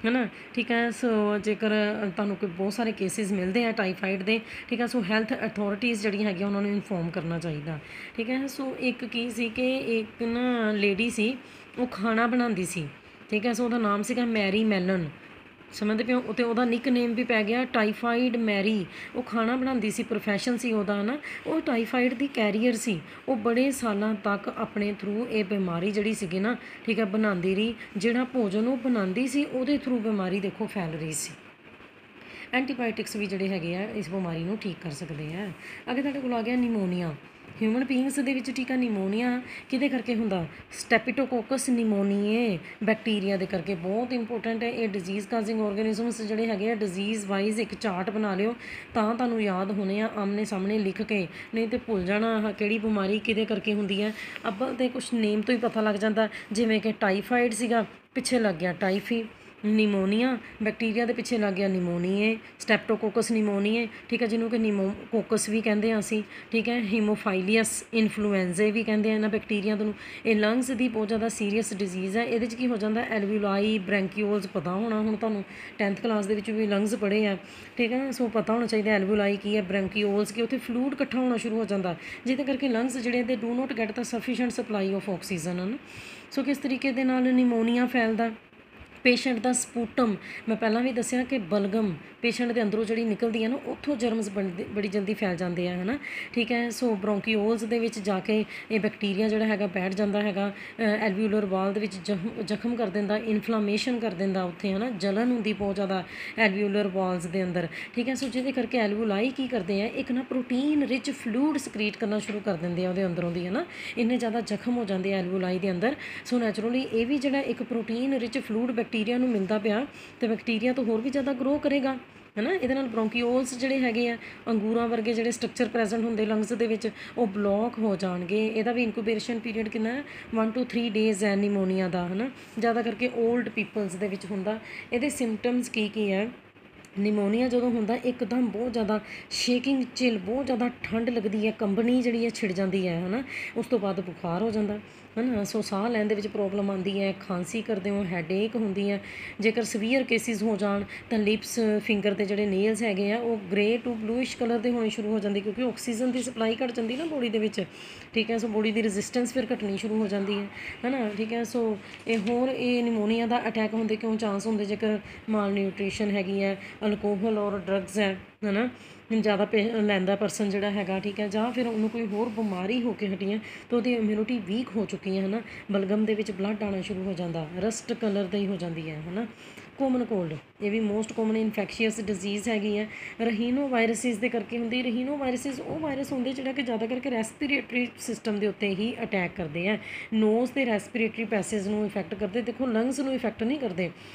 ਹੈ ਨਾ ਠੀਕ ਹੈ। ਸੋ ਜੇਕਰ ਤੁਹਾਨੂੰ ਕੋਈ ਬਹੁਤ ਸਾਰੇ ਕੇਸਿਸ ਮਿਲਦੇ ਆ ਟਾਈਫਾਈਡ ਦੇ ਠੀਕ ਹੈ ਸੋ ਹੈਲਥ ਅਥਾਰਟੀਜ਼ ਜਿਹੜੀਆਂ ਹੈਗੀਆਂ ਉਹਨਾਂ ਨੂੰ ਇਨਫੋਰਮ ਕਰਨਾ ਚਾਹੀਦਾ ਠੀਕ ਹੈ। ਸੋ ਇੱਕ ਕੀ ਸੀ ਕਿ ਇੱਕ ਨਾ ਲੇਡੀ ਸੀ ਉਹ ਖਾਣਾ ਬਣਾਉਂਦੀ ਸੀ ਠੀਕ ਹੈ ਸੋ ਉਹਦਾ ਨਾਮ ਸੀਗਾ ਮੈਰੀ ਮੈਲਨ, ਸਮਝਦੇ ਪਿਓ, ਅਤੇ ਉਹਦਾ ਨਿਕ ਨੇਮ ਵੀ ਪੈ ਗਿਆ ਟਾਈਫਾਈਡ ਮੈਰੀ। ਉਹ ਖਾਣਾ ਬਣਾਉਂਦੀ ਸੀ, ਪ੍ਰੋਫੈਸ਼ਨ ਸੀ ਉਹਦਾ ਹੈ ਨਾ, ਉਹ ਟਾਈਫਾਈਡ ਦੀ ਕੈਰੀਅਰ ਸੀ। ਉਹ ਬੜੇ ਸਾਲਾਂ ਤੱਕ ਆਪਣੇ ਥਰੂ ਇਹ ਬਿਮਾਰੀ ਜਿਹੜੀ ਸੀਗੀ ਨਾ ਠੀਕ ਹੈ ਬਣਾਉਂਦੀ ਰਹੀ, ਜਿਹੜਾ ਭੋਜਨ ਉਹ ਬਣਾਉਂਦੀ ਸੀ ਉਹਦੇ ਥਰੂ ਬਿਮਾਰੀ ਦੇਖੋ ਫੈਲ ਰਹੀ ਸੀ। ਐਂਟੀਬਾਇਓਟਿਕਸ ਵੀ ਜਿਹੜੇ ਹੈਗੇ ਆ ਇਸ ਬਿਮਾਰੀ ਨੂੰ ਠੀਕ ਕਰ ਸਕਦੇ ਆ। ਅੱਗੇ ਤੁਹਾਡੇ ਕੋਲ ਆ ਗਿਆ ਨਿਮੋਨੀਆ। ਹਿਊਮਨ ਬੀਇੰਗਸ ਦੇ ਵਿੱਚ ਟੀਕਾ ਨਿਮੋਨੀਆ ਕਿਹਦੇ ਕਰਕੇ ਹੁੰਦਾ, ਸਟੈਪੀਟੋਕੋਕਸ ਨਿਮੋਨੀਏ ਬੈਕਟੀਰੀਆ ਦੇ ਕਰਕੇ। ਬਹੁਤ ਇੰਪੋਰਟੈਂਟ ਹੈ ਇਹ ਡਿਜ਼ੀਜ਼ ਕਾਜ਼ਿੰਗ ਆਰਗੈਨਿਜ਼ਮਸ ਜਿਹੜੇ ਹੈਗੇ ਆ, ਡਿਜ਼ੀਜ਼ ਵਾਈਜ਼ ਇੱਕ ਚਾਰਟ ਬਣਾ ਲਿਓ ਤਾਂ ਤੁਹਾਨੂੰ ਯਾਦ ਹੋਣੇ ਆ ਆਮਨੇ ਸਾਹਮਣੇ ਲਿਖ ਕੇ, ਨਹੀਂ ਤੇ ਭੁੱਲ ਜਾਣਾ ਕਿਹੜੀ ਬਿਮਾਰੀ ਕਿਹਦੇ ਕਰਕੇ ਹੁੰਦੀ ਹੈ। ਅੱਬਲ ਤੇ ਕੁਛ ਨੇਮ ਤੋਂ ਹੀ ਪਤਾ ਲੱਗ ਜਾਂਦਾ, ਜਿਵੇਂ ਕਿ ਟਾਈਫਾਈਡ ਸੀਗਾ ਪਿੱਛੇ ਲੱਗ ਗਿਆ ਟਾਈਫੀ, ਨਿਮੋਨੀਆ ਬੈਕਟੀਰੀਆ ਦੇ ਪਿੱਛੇ ਲੱਗ ਗਿਆ ਨਿਮੋਨੀਏ, ਸਟੈਪਟੋਕੋਕਸ ਨਿਮੋਨੀਏ ਠੀਕ ਹੈ ਜਿਹਨੂੰ ਕਿ ਨਿਮੋਕੋਕਸ ਵੀ ਕਹਿੰਦੇ ਹਾਂ ਅਸੀਂ ਠੀਕ ਹੈ, ਹੀਮੋਫਾਈਲੀਅਸ ਇਨਫਲੂਐਂਜ਼ੇ ਵੀ ਕਹਿੰਦੇ ਆ ਇਹਨਾਂ ਬੈਕਟੀਰੀਆ ਨੂੰ। ਇਹ ਲੰਗਸ ਦੀ ਬਹੁਤ ਜ਼ਿਆਦਾ ਸੀਰੀਅਸ ਡਿਜ਼ੀਜ਼ ਹੈ। ਇਹਦੇ 'ਚ ਕੀ ਹੋ ਜਾਂਦਾ, ਐਲਵੀਓਲਾਈ ਬ੍ਰੈਂਕੀਓਲਸ ਪਤਾ ਹੋਣਾ ਹੁਣ ਤੁਹਾਨੂੰ, 10th ਕਲਾਸ ਦੇ ਵਿੱਚ ਵੀ ਲੰਗਸ ਪੜ੍ਹੇ ਆ ਠੀਕ ਹੈ ਸੋ ਪਤਾ ਹੋਣਾ ਚਾਹੀਦਾ ਐਲਵੀਓਲਾਈ ਕੀ ਹੈ, ਬ੍ਰੈਂਕੀਓਲਸ ਕੀ, ਉੱਥੇ ਫਲੂਇਡ ਇਕੱਠਾ ਹੋਣਾ ਸ਼ੁਰੂ ਹੋ ਜਾਂਦਾ ਜਿਹਦੇ ਕਰਕੇ ਲੰਗਸ ਜਿਹੜੇ ਦੇ do not get the sufficient supply of oxygen ਹਨ। ਸੋ ਕਿਸ ਤਰੀਕੇ ਦੇ ਨਾਲ ਨਿਮੋਨੀਆ ਫੈਲਦਾ, ਪੇਸ਼ੈਂਟ ਦਾ ਸਪੂਟਮ, ਮੈਂ ਪਹਿਲਾਂ ਵੀ ਦੱਸਿਆ ਕਿ ਬਲਗਮ ਪੇਸ਼ੈਂਟ ਦੇ ਅੰਦਰੋਂ ਜਿਹੜੀ ਨਿਕਲਦੀ ਹੈ ਨਾ ਉੱਥੋਂ ਜਰਮਸ ਬੜੀ ਜਲਦੀ ਫੈਲ ਜਾਂਦੇ ਆ ਹੈ ਨਾ ਠੀਕ ਹੈ। ਸੋ ਬ੍ਰੋਂਕੀਓਲਸ ਦੇ ਵਿੱਚ ਜਾ ਕੇ ਇਹ ਬੈਕਟੀਰੀਆ ਜਿਹੜਾ ਹੈਗਾ ਬੈਠ ਜਾਂਦਾ ਹੈਗਾ, ਐਲਵੀਓਲਰ ਵਾਲ ਦੇ ਵਿੱਚ ਜ਼ਖਮ ਕਰ ਦਿੰਦਾ, ਇਨਫਲਾਮੇਸ਼ਨ ਕਰ ਦਿੰਦਾ ਉੱਥੇ ਹੈ ਨਾ, ਜਲਨ ਹੁੰਦੀ ਬਹੁਤ ਜ਼ਿਆਦਾ ਐਲਵੀਓਲਰ ਵਾਲਸ ਦੇ ਅੰਦਰ ਠੀਕ ਹੈ। ਸੋ ਜਿਹਦੇ ਕਰਕੇ ਐਲਵੀਓਲਾਈ ਕੀ ਕਰਦੇ ਆ, ਇੱਕ ਨਾ ਪ੍ਰੋਟੀਨ ਰਿਚ ਫਲੂਇਡ ਸਕਰੀਟ ਕਰਨਾ ਸ਼ੁਰੂ ਕਰ ਦਿੰਦੇ ਆ ਉਹਦੇ ਅੰਦਰੋਂ ਦੀ ਹੈ ਨਾ, ਇੰਨੇ ਜ਼ਿਆਦਾ ਜ਼ਖਮ ਹੋ ਜਾਂਦੇ ਆ ਐਲਵੀਓਲਾਈ ਦੇ ਅੰਦਰ। ਸੋ ਨੈਚੁਰਲੀ ਇਹ ਵੀ ਜਿਹੜਾ ਇੱਕ ਪ੍ਰੋਟੀਨ ਰਿਚ ਫਲੂਇਡ ਬੈਕਟੀਰੀਆ ਨੂੰ ਮਿਲਦਾ ਪਿਆ ਤੇ ਬੈਕਟੀਰੀਆ ਤੋਂ ਹੋਰ ਵੀ ਜ਼ਿਆਦਾ ਗਰੋ ਕਰੇਗਾ ਹੈ ਨਾ। ਇਹਦੇ ਨਾਲ ਬ੍ਰੋਂਕੀਓਲਸ ਜਿਹੜੇ ਹੈਗੇ ਆ, ਅੰਗੂਰਾਂ ਵਰਗੇ ਜਿਹੜੇ ਸਟਰਕਚਰ ਪ੍ਰੈਜ਼ੈਂਟ ਹੁੰਦੇ ਲੰਗਸ ਦੇ ਵਿੱਚ ਉਹ ਬਲੌਕ ਹੋ ਜਾਣਗੇ। ਇਹਦਾ ਵੀ ਇਨਕੂਬੇਸ਼ਨ ਪੀਰੀਅਡ ਕਿੰਨਾ ਹੈ, 1 to 3 ਡੇਜ਼ ਹੈ ਨਿਮੋਨੀਆ ਦਾ ਹੈ ਨਾ, ਜ਼ਿਆਦਾ ਕਰਕੇ ਓਲਡ ਪੀਪਲਸ ਦੇ ਵਿੱਚ ਹੁੰਦਾ। ਇਹਦੇ ਸਿੰਪਟਮਸ ਕੀ ਹੈ, ਨਿਮੋਨੀਆ ਜਦੋਂ ਹੁੰਦਾ ਇੱਕਦਮ ਬਹੁਤ ਜ਼ਿਆਦਾ ਸ਼ੇਕਿੰਗ, ਚਿਲ, ਬਹੁਤ ਜ਼ਿਆਦਾ ਠੰਡ ਲੱਗਦੀ ਹੈ, ਕੰਬਣੀ ਜਿਹੜੀ ਹੈ ਛਿੜ ਜਾਂਦੀ ਹੈ ਨਾ, ਉਸ ਤੋਂ ਬਾਅਦ ਬੁਖਾਰ ਹੋ ਜਾਂਦਾ ਹੈ ਨਾ। ਸੋ ਸਾਹ ਲੈਣ ਦੇ ਵਿੱਚ ਪ੍ਰੋਬਲਮ ਆਉਂਦੀ ਹੈ, ਖਾਂਸੀ ਕਰਦੇ ਹੋ, ਹੈਡੇਕ ਹੁੰਦੀ ਹੈ। ਜੇਕਰ ਸਵੀਅਰ ਕੇਸਿਸ ਹੋ ਜਾਣ ਤਾਂ ਲਿਪਸ, ਫਿੰਗਰ ਦੇ ਜਿਹੜੇ ਨੇਲਸ ਹੈਗੇ ਆ ਉਹ ਗ੍ਰੇ ਟੂ ਬਲੂਇਸ਼ ਕਲਰ ਦੇ ਹੋਣੇ ਸ਼ੁਰੂ ਹੋ ਜਾਂਦੇ, ਕਿਉਂਕਿ ਆਕਸੀਜਨ ਦੀ ਸਪਲਾਈ ਘੱਟ ਜਾਂਦੀ ਨਾ ਬੋਡੀ ਦੇ ਵਿੱਚ ਠੀਕ ਹੈ। ਸੋ ਬੋਡੀ ਦੀ ਰੈਜ਼ਿਸਟੈਂਸ ਫਿਰ ਘਟਣੀ ਸ਼ੁਰੂ ਹੋ ਜਾਂਦੀ ਹੈ ਨਾ ਠੀਕ ਹੈ। ਸੋ ਇਹ ਨਿਮੋਨੀਆ ਦਾ ਅਟੈਕ ਹੁੰਦੇ ਕਿਉਂ ਚਾਂਸ ਹੁੰਦੇ, ਜੇਕਰ ਮਾਲ ਨਿਊਟ੍ਰੀਸ਼ਨ ਹੈਗੀ ਹੈ, ਅਲਕੋਹਲ ਔਰ ਡਰੱਗਸ ਹੈ ਨਾ ਜ਼ਿਆਦਾ ਲੈਂਦਾ ਪਰਸਨ ਜਿਹੜਾ ਹੈਗਾ ਠੀਕ ਹੈ, ਜਾਂ ਫਿਰ ਉਹਨੂੰ ਕੋਈ ਹੋਰ ਬਿਮਾਰੀ ਹੋ ਕੇ ਹਟੀ ਹੈ ਤਾਂ ਉਹਦੀ ਇਮਿਊਨਿਟੀ ਵੀਕ ਹੋ ਚੁੱਕੀ ਹੈ ਨਾ, ਬਲਗਮ ਦੇ ਵਿੱਚ ਬਲੱਡ ਆਉਣਾ ਸ਼ੁਰੂ ਹੋ ਜਾਂਦਾ, ਰਸਟ ਕਲਰ ਦਾ ਹੀ ਹੋ ਜਾਂਦੀ ਹੈ ਨਾ। ਕੋਮਨ ਕੋਲਡ, ਇਹ ਵੀ ਮੋਸਟ ਕੋਮਨ ਇਨਫੈਕਸ਼ੀਅਸ ਡਿਜ਼ੀਜ਼ ਹੈਗੀ ਹੈ। ਰਹੀਨੋ ਵਾਇਰਸਿਸ ਦੇ ਕਰਕੇ ਹੁੰਦੀ। ਰਹੀਨੋ ਵਾਇਰਸਿਸ ਉਹ ਵਾਇਰਸ ਹੁੰਦੇ ਜਿਹੜਾ ਕਿ ਜ਼ਿਆਦਾ ਕਰਕੇ ਰੈਸਪੀਰੇਟਰੀ ਸਿਸਟਮ ਦੇ ਉੱਤੇ ਹੀ ਅਟੈਕ ਕਰਦੇ ਆ, ਨੋਜ਼ ਦੇ ਰੈਸਪੀਰੇਟਰੀ ਪੈਸੇਜ ਨੂੰ ਇਫੈਕਟ ਕਰਦੇ। ਦੇਖੋ ਲੰਗਸ ਨੂੰ ਇਫੈਕਟ ਨਹੀਂ ਕਰਦੇ,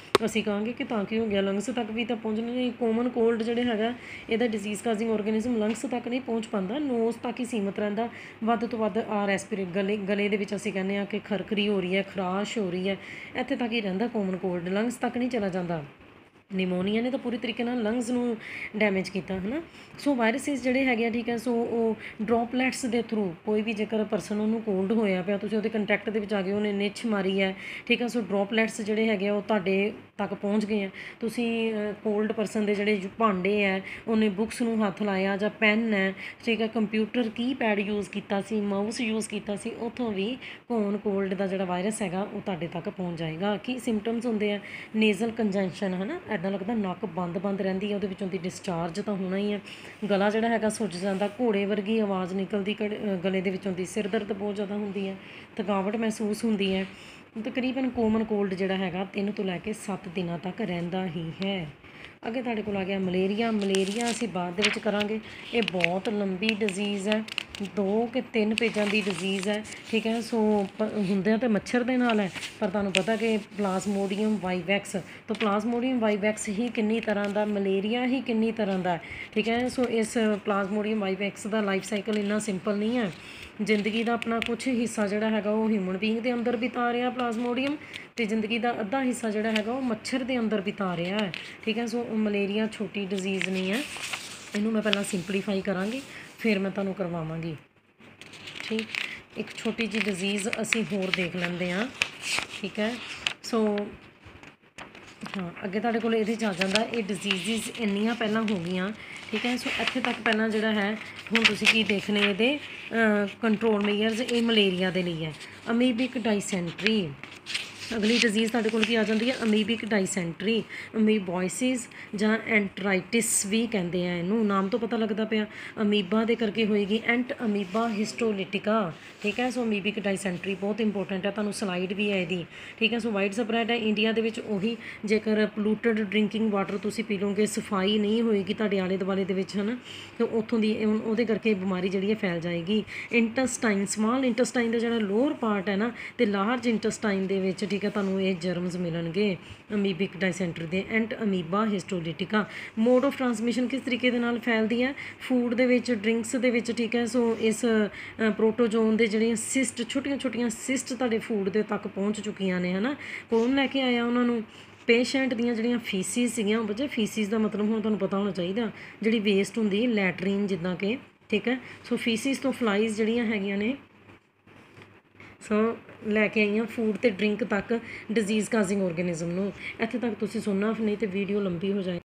ਅਸੀਂ ਕਹਾਂਗੇ ਕਿ ਤਾਂ ਕੀ ਹੋ ਗਿਆ, ਲੰਗਸ ਤੱਕ ਵੀ ਤਾਂ ਪਹੁੰਚਣੇ ਨਹੀਂ। ਕੋਮਨ ਕੋਲਡ ਜਿਹੜੇ ਹੈਗਾ ਇਹਦਾ ਡਿਜ਼ੀਜ਼ ਕਾਜ਼ਿੰਗ ਆਰਗੇਨਿਜ਼ਮ ਲੰਗਸ ਤੱਕ ਨਹੀਂ ਪਹੁੰਚ ਪਾਉਂਦਾ, ਨੋਜ਼ ਤੱਕ ਹੀ ਸੀਮਤ ਰਹਿੰਦਾ। ਵੱਧ ਤੋਂ ਵੱਧ ਗਲੇ ਦੇ ਵਿੱਚ ਅਸੀਂ ਕਹਿੰਦੇ ਹਾਂ ਕਿ ਖਰਖਰੀ ਹੋ ਰਹੀ ਹੈ, ਖਰਾਸ਼ ਹੋ ਰਹੀ ਹੈ, ਇੱਥੇ ਤੱਕ ਹੀ ਰਹਿੰਦਾ ਕੋਮਨ ਕੋਲਡ, ਲੰਗਸ ਤੱਕ ਨਹੀਂ ਚਲਾ ਜਾਂਦਾ। ਨਿਮੋਨੀਆ ਨੇ ਤਾਂ ਪੂਰੀ ਤਰੀਕੇ ਨਾਲ ਲੰਗਸ ਨੂੰ ਡੈਮੇਜ ਕੀਤਾ ਹੈ ਨਾ। ਸੋ ਵਾਇਰਸਿਸ ਜਿਹੜੇ ਹੈਗੇ ਆ, ਠੀਕ ਹੈ, ਸੋ ਉਹ ਡਰੋਪਲੈਟਸ ਦੇ ਥਰੂ, ਕੋਈ ਵੀ ਜੇਕਰ ਪਰਸਨ ਉਹਨੂੰ ਕੋਲਡ ਹੋਇਆ ਪਿਆ, ਤੁਸੀਂ ਉਹਦੇ ਕੰਟੈਕਟ ਦੇ ਵਿੱਚ ਆ ਗਏ, ਉਹਨੇ ਨਿੱਛ ਮਾਰੀ ਹੈ, ਠੀਕ ਹੈ, ਸੋ ਡਰੋਪਲੈਟਸ ਜਿਹੜੇ ਹੈਗੇ ਆ ਉਹ ਤੁਹਾਡੇ ਤੱਕ ਪਹੁੰਚ ਗਏ ਆ। ਤੁਸੀਂ ਕੋਲਡ ਪਰਸਨ ਦੇ ਜਿਹੜੇ ਭਾਂਡੇ ਹੈ, ਉਹਨੇ ਬੁੱਕਸ ਨੂੰ ਹੱਥ ਲਾਇਆ ਜਾਂ ਪੈਨ ਹੈ, ਠੀਕ ਹੈ, ਕੰਪਿਊਟਰ ਕੀਪੈਡ ਯੂਜ਼ ਕੀਤਾ ਸੀ, ਮਾਊਸ ਯੂਜ਼ ਕੀਤਾ ਸੀ, ਉੱਥੋਂ ਵੀ ਕੋਮਨ ਕੋਲਡ ਦਾ ਜਿਹੜਾ ਵਾਇਰਸ ਹੈਗਾ ਉਹ ਤੁਹਾਡੇ ਤੱਕ ਪਹੁੰਚ ਜਾਏਗਾ। ਕੀ ਸਿੰਪਟਮਸ ਹੁੰਦੇ ਆ? ਨੇਜ਼ਲ ਕੰਜੈਂਸ਼ਨ, ਹੈ ਨਾ, ਇੱਦਾਂ ਲੱਗਦਾ ਨੱਕ ਬੰਦ ਰਹਿੰਦੀ ਹੈ, ਉਹਦੇ ਵਿੱਚੋਂ ਦੀ ਡਿਸਚਾਰਜ ਤਾਂ ਹੋਣਾ ਹੀ ਹੈ। ਗਲਾ ਜਿਹੜਾ ਹੈਗਾ ਸੁੱਜ ਜਾਂਦਾ, ਘੋੜੇ ਵਰਗੀ ਆਵਾਜ਼ ਨਿਕਲਦੀ ਗਲੇ ਦੇ ਵਿੱਚੋਂ ਦੀ, ਸਿਰ ਦਰਦ ਬਹੁਤ ਜ਼ਿਆਦਾ ਹੁੰਦੀ ਹੈ, ਥਕਾਵਟ ਮਹਿਸੂਸ ਹੁੰਦੀ ਹੈ। ਤਕਰੀਬਨ ਕੋਮਨ ਕੋਲਡ ਜਿਹੜਾ ਹੈਗਾ 3 ਤੋਂ ਲੈ ਕੇ 7 ਦਿਨਾਂ ਤੱਕ ਰਹਿੰਦਾ ਹੀ ਹੈ। ਅੱਗੇ ਤੁਹਾਡੇ ਕੋਲ ਆ ਗਿਆ ਮਲੇਰੀਆ। ਮਲੇਰੀਆ ਅਸੀਂ ਬਾਅਦ ਦੇ ਵਿੱਚ ਕਰਾਂਗੇ, ਇਹ ਬਹੁਤ ਲੰਬੀ ਡਿਜ਼ੀਜ਼ ਹੈ, 2 ਕਿ 3 ਪੇਜਾਂ ਦੀ ਡਿਜ਼ੀਜ਼ ਹੈ, ਠੀਕ ਹੈ। ਸੋ ਹੁੰਦਿਆਂ ਤਾਂ ਮੱਛਰ ਦੇ ਨਾਲ ਹੈ, ਪਰ ਤੁਹਾਨੂੰ ਪਤਾ ਕਿ ਪਲਾਜ਼ਮੋਡੀਅਮ ਵਾਈਵੈਕਸ, ਤਾਂ ਪਲਾਜ਼ਮੋਡੀਅਮ ਵਾਈਵੈਕਸ ਹੀ ਕਿੰਨੀ ਤਰ੍ਹਾਂ ਦਾ, ਮਲੇਰੀਆ ਹੀ ਕਿੰਨੀ ਤਰ੍ਹਾਂ ਦਾ, ਠੀਕ ਹੈ। ਸੋ ਇਸ ਪਲਾਜ਼ਮੋਡੀਅਮ ਵਾਈਵੈਕਸ ਦਾ ਲਾਈਫ ਸਾਈਕਲ ਇੰਨਾ ਸਿੰਪਲ ਨਹੀਂ ਹੈ। ਜ਼ਿੰਦਗੀ ਦਾ ਆਪਣਾ ਕੁਛ ਹਿੱਸਾ ਜਿਹੜਾ ਹੈਗਾ ਉਹ ਹਿਊਮਨ ਬੀਇੰਗ ਦੇ ਅੰਦਰ ਬਿਤਾ ਰਿਹਾ ਪਲਾਜ਼ਮੋਡੀਅਮ, ਅਤੇ ਜ਼ਿੰਦਗੀ ਦਾ ਅੱਧਾ ਹਿੱਸਾ ਜਿਹੜਾ ਹੈਗਾ ਉਹ ਮੱਛਰ ਦੇ ਅੰਦਰ ਬਿਤਾ ਰਿਹਾ ਹੈ, ਠੀਕ ਹੈ। ਸੋ ਮਲੇਰੀਆ ਛੋਟੀ ਡਿਜ਼ੀਜ਼ ਨਹੀਂ ਹੈ, ਇਹਨੂੰ ਮੈਂ ਪਹਿਲਾਂ ਸਿੰਪਲੀਫਾਈ ਕਰਾਂਗੀ, ਫਿਰ ਮੈਂ ਤੁਹਾਨੂੰ ਕਰਵਾਵਾਂਗੀ, ਠੀਕ। ਇੱਕ ਛੋਟੀ ਜਿਹੀ ਡਿਜ਼ੀਜ਼ ਅਸੀਂ ਹੋਰ ਦੇਖ ਲੈਂਦੇ ਹਾਂ, ਠੀਕ ਹੈ। ਸੋ ਹਾਂ, ਅੱਗੇ ਤੁਹਾਡੇ ਕੋਲ ਇਹਦੇ 'ਚ ਆ ਜਾਂਦਾ, ਇਹ ਡਿਜ਼ੀਜ਼ਿਜ਼ ਇੰਨੀਆਂ ਪਹਿਲਾਂ ਹੋ ਗਈਆਂ, ਠੀਕ ਹੈ। ਸੋ ਇੱਥੇ ਤੱਕ ਪਹਿਲਾਂ ਜਿਹੜਾ ਹੈ, ਹੁਣ ਤੁਸੀਂ ਕੀ ਦੇਖਣੇ ਇਹਦੇ ਕੰਟਰੋਲ ਮੇਜਰਸ, ਇਹ ਮਲੇਰੀਆ ਦੇ ਲਈ ਹੈ। ਅਮੀਬਿਕ ਡਾਈਸੈਂਟਰੀ, ਅਗਲੀ ਡਿਜ਼ੀਜ਼ ਤੁਹਾਡੇ ਕੋਲ ਕੀ ਆ ਜਾਂਦੀ ਹੈ? ਅਮੀਬਿਕ ਡਾਈਸੈਂਟਰੀ, ਅਮੀਬੋਇਸਿਸ ਜਾਂ ਐਂਟਰਾਈਟਿਸ ਵੀ ਕਹਿੰਦੇ ਆ ਇਹਨੂੰ, ਨਾਮ ਤੋਂ ਪਤਾ ਲੱਗਦਾ ਪਿਆ, ਅਮੀਬਾ ਦੇ ਕਰਕੇ ਹੋਏਗੀ। ਐਂਟ ਅਮੀਬਾ ਹਿਸਟੋਲਿਟਿਕਾ, ਠੀਕ ਹੈ। ਸੋ ਅਮੀਬਿਕ ਡਾਈਸੈਂਟਰੀ ਬਹੁਤ ਇੰਪੋਰਟੈਂਟ ਹੈ, ਤੁਹਾਨੂੰ ਸਲਾਈਡ ਵੀ ਹੈ ਇਹਦੀ, ਠੀਕ ਹੈ। ਸੋ ਵਾਈਡ ਸਪਰੈਡ ਹੈ ਇੰਡੀਆ ਦੇ ਵਿੱਚ, ਉਹੀ ਜੇਕਰ ਪੋਲੂਟਡ ਡਰਿੰਕਿੰਗ ਵਾਟਰ ਤੁਸੀਂ ਪੀ ਲਓਗੇ, ਸਫਾਈ ਨਹੀਂ ਹੋਏਗੀ ਤੁਹਾਡੇ ਆਲੇ ਦੁਆਲੇ ਦੇ ਵਿੱਚ, ਹੈ ਨਾ, ਅਤੇ ਉੱਥੋਂ ਦੀ ਉਹਦੇ ਕਰਕੇ ਬਿਮਾਰੀ ਜਿਹੜੀ ਹੈ ਫੈਲ ਜਾਏਗੀ। ਇੰਟਸਟਾਈਨ, ਸਮਾਲ ਇੰਟਸਟਾਈਨ ਦਾ ਜਿਹੜਾ ਲੋਅਰ ਪਾਰਟ ਹੈ ਨਾ, ਅਤੇ ਲਾਰਜ ਇੰਟਸਟਾਈਨ ਦੇ ਵਿੱਚ, ਠੀਕ ਹੈ, ਤੁਹਾਨੂੰ ਇਹ ਜਰਮਸ ਮਿਲਣਗੇ ਅਮੀਬਿਕ ਡਾਈਸੈਂਟਰੀ ਦੇ। Entamoeba histolytica. Mode of transmission ਕਿਸ ਤਰੀਕੇ ਦੇ ਨਾਲ ਫੈਲਦੀ ਹੈ? ਫੂਡ ਦੇ ਵਿੱਚ, ਡਰਿੰਕਸ ਦੇ ਵਿੱਚ, ਠੀਕ ਹੈ। ਸੋ ਇਸ ਪ੍ਰੋਟੋਜੋਨ ਦੇ ਜਿਹੜੀਆਂ ਸਿਸਟ, ਛੋਟੀਆਂ ਸਿਸਟ ਤੁਹਾਡੇ ਫੂਡ ਦੇ ਤੱਕ ਪਹੁੰਚ ਚੁੱਕੀਆਂ ਨੇ, ਹੈ ਨਾ। ਕੌਣ ਲੈ ਕੇ ਆਇਆ ਉਹਨਾਂ ਨੂੰ? ਪੇਸ਼ੈਂਟ ਦੀਆਂ ਜਿਹੜੀਆਂ ਫੀਸਿਸ ਸੀਗੀਆਂ, ਬੱਚੇ ਫੀਸਿਸ ਦਾ ਮਤਲਬ ਹੁਣ ਤੁਹਾਨੂੰ ਪਤਾ ਹੋਣਾ ਚਾਹੀਦਾ, ਜਿਹੜੀ ਵੇਸਟ ਹੁੰਦੀ ਲੈਟਰੀਨ ਜਿੱਦਾਂ ਕਿ, ਠੀਕ ਹੈ। ਸੋ ਫੀਸਿਸ ਤੋਂ ਫਲਾਈਜ਼ ਜਿਹੜੀਆਂ ਹੈਗੀਆਂ ਨੇ, ਸੋ ਲੈ ਕੇ ਆਈਆਂ ਫੂਡ ਅਤੇ ਡਰਿੰਕ ਤੱਕ ਡਿਜ਼ੀਜ਼ ਕਾਜ਼ਿੰਗ ਆਰਗੇਨਿਜ਼ਮ ਨੂੰ। ਇੱਥੇ ਤੱਕ ਤੁਸੀਂ ਸੁਣਨਾ, ਨਹੀਂ ਤਾਂ ਵੀਡੀਓ ਲੰਬੀ ਹੋ ਜਾਏ।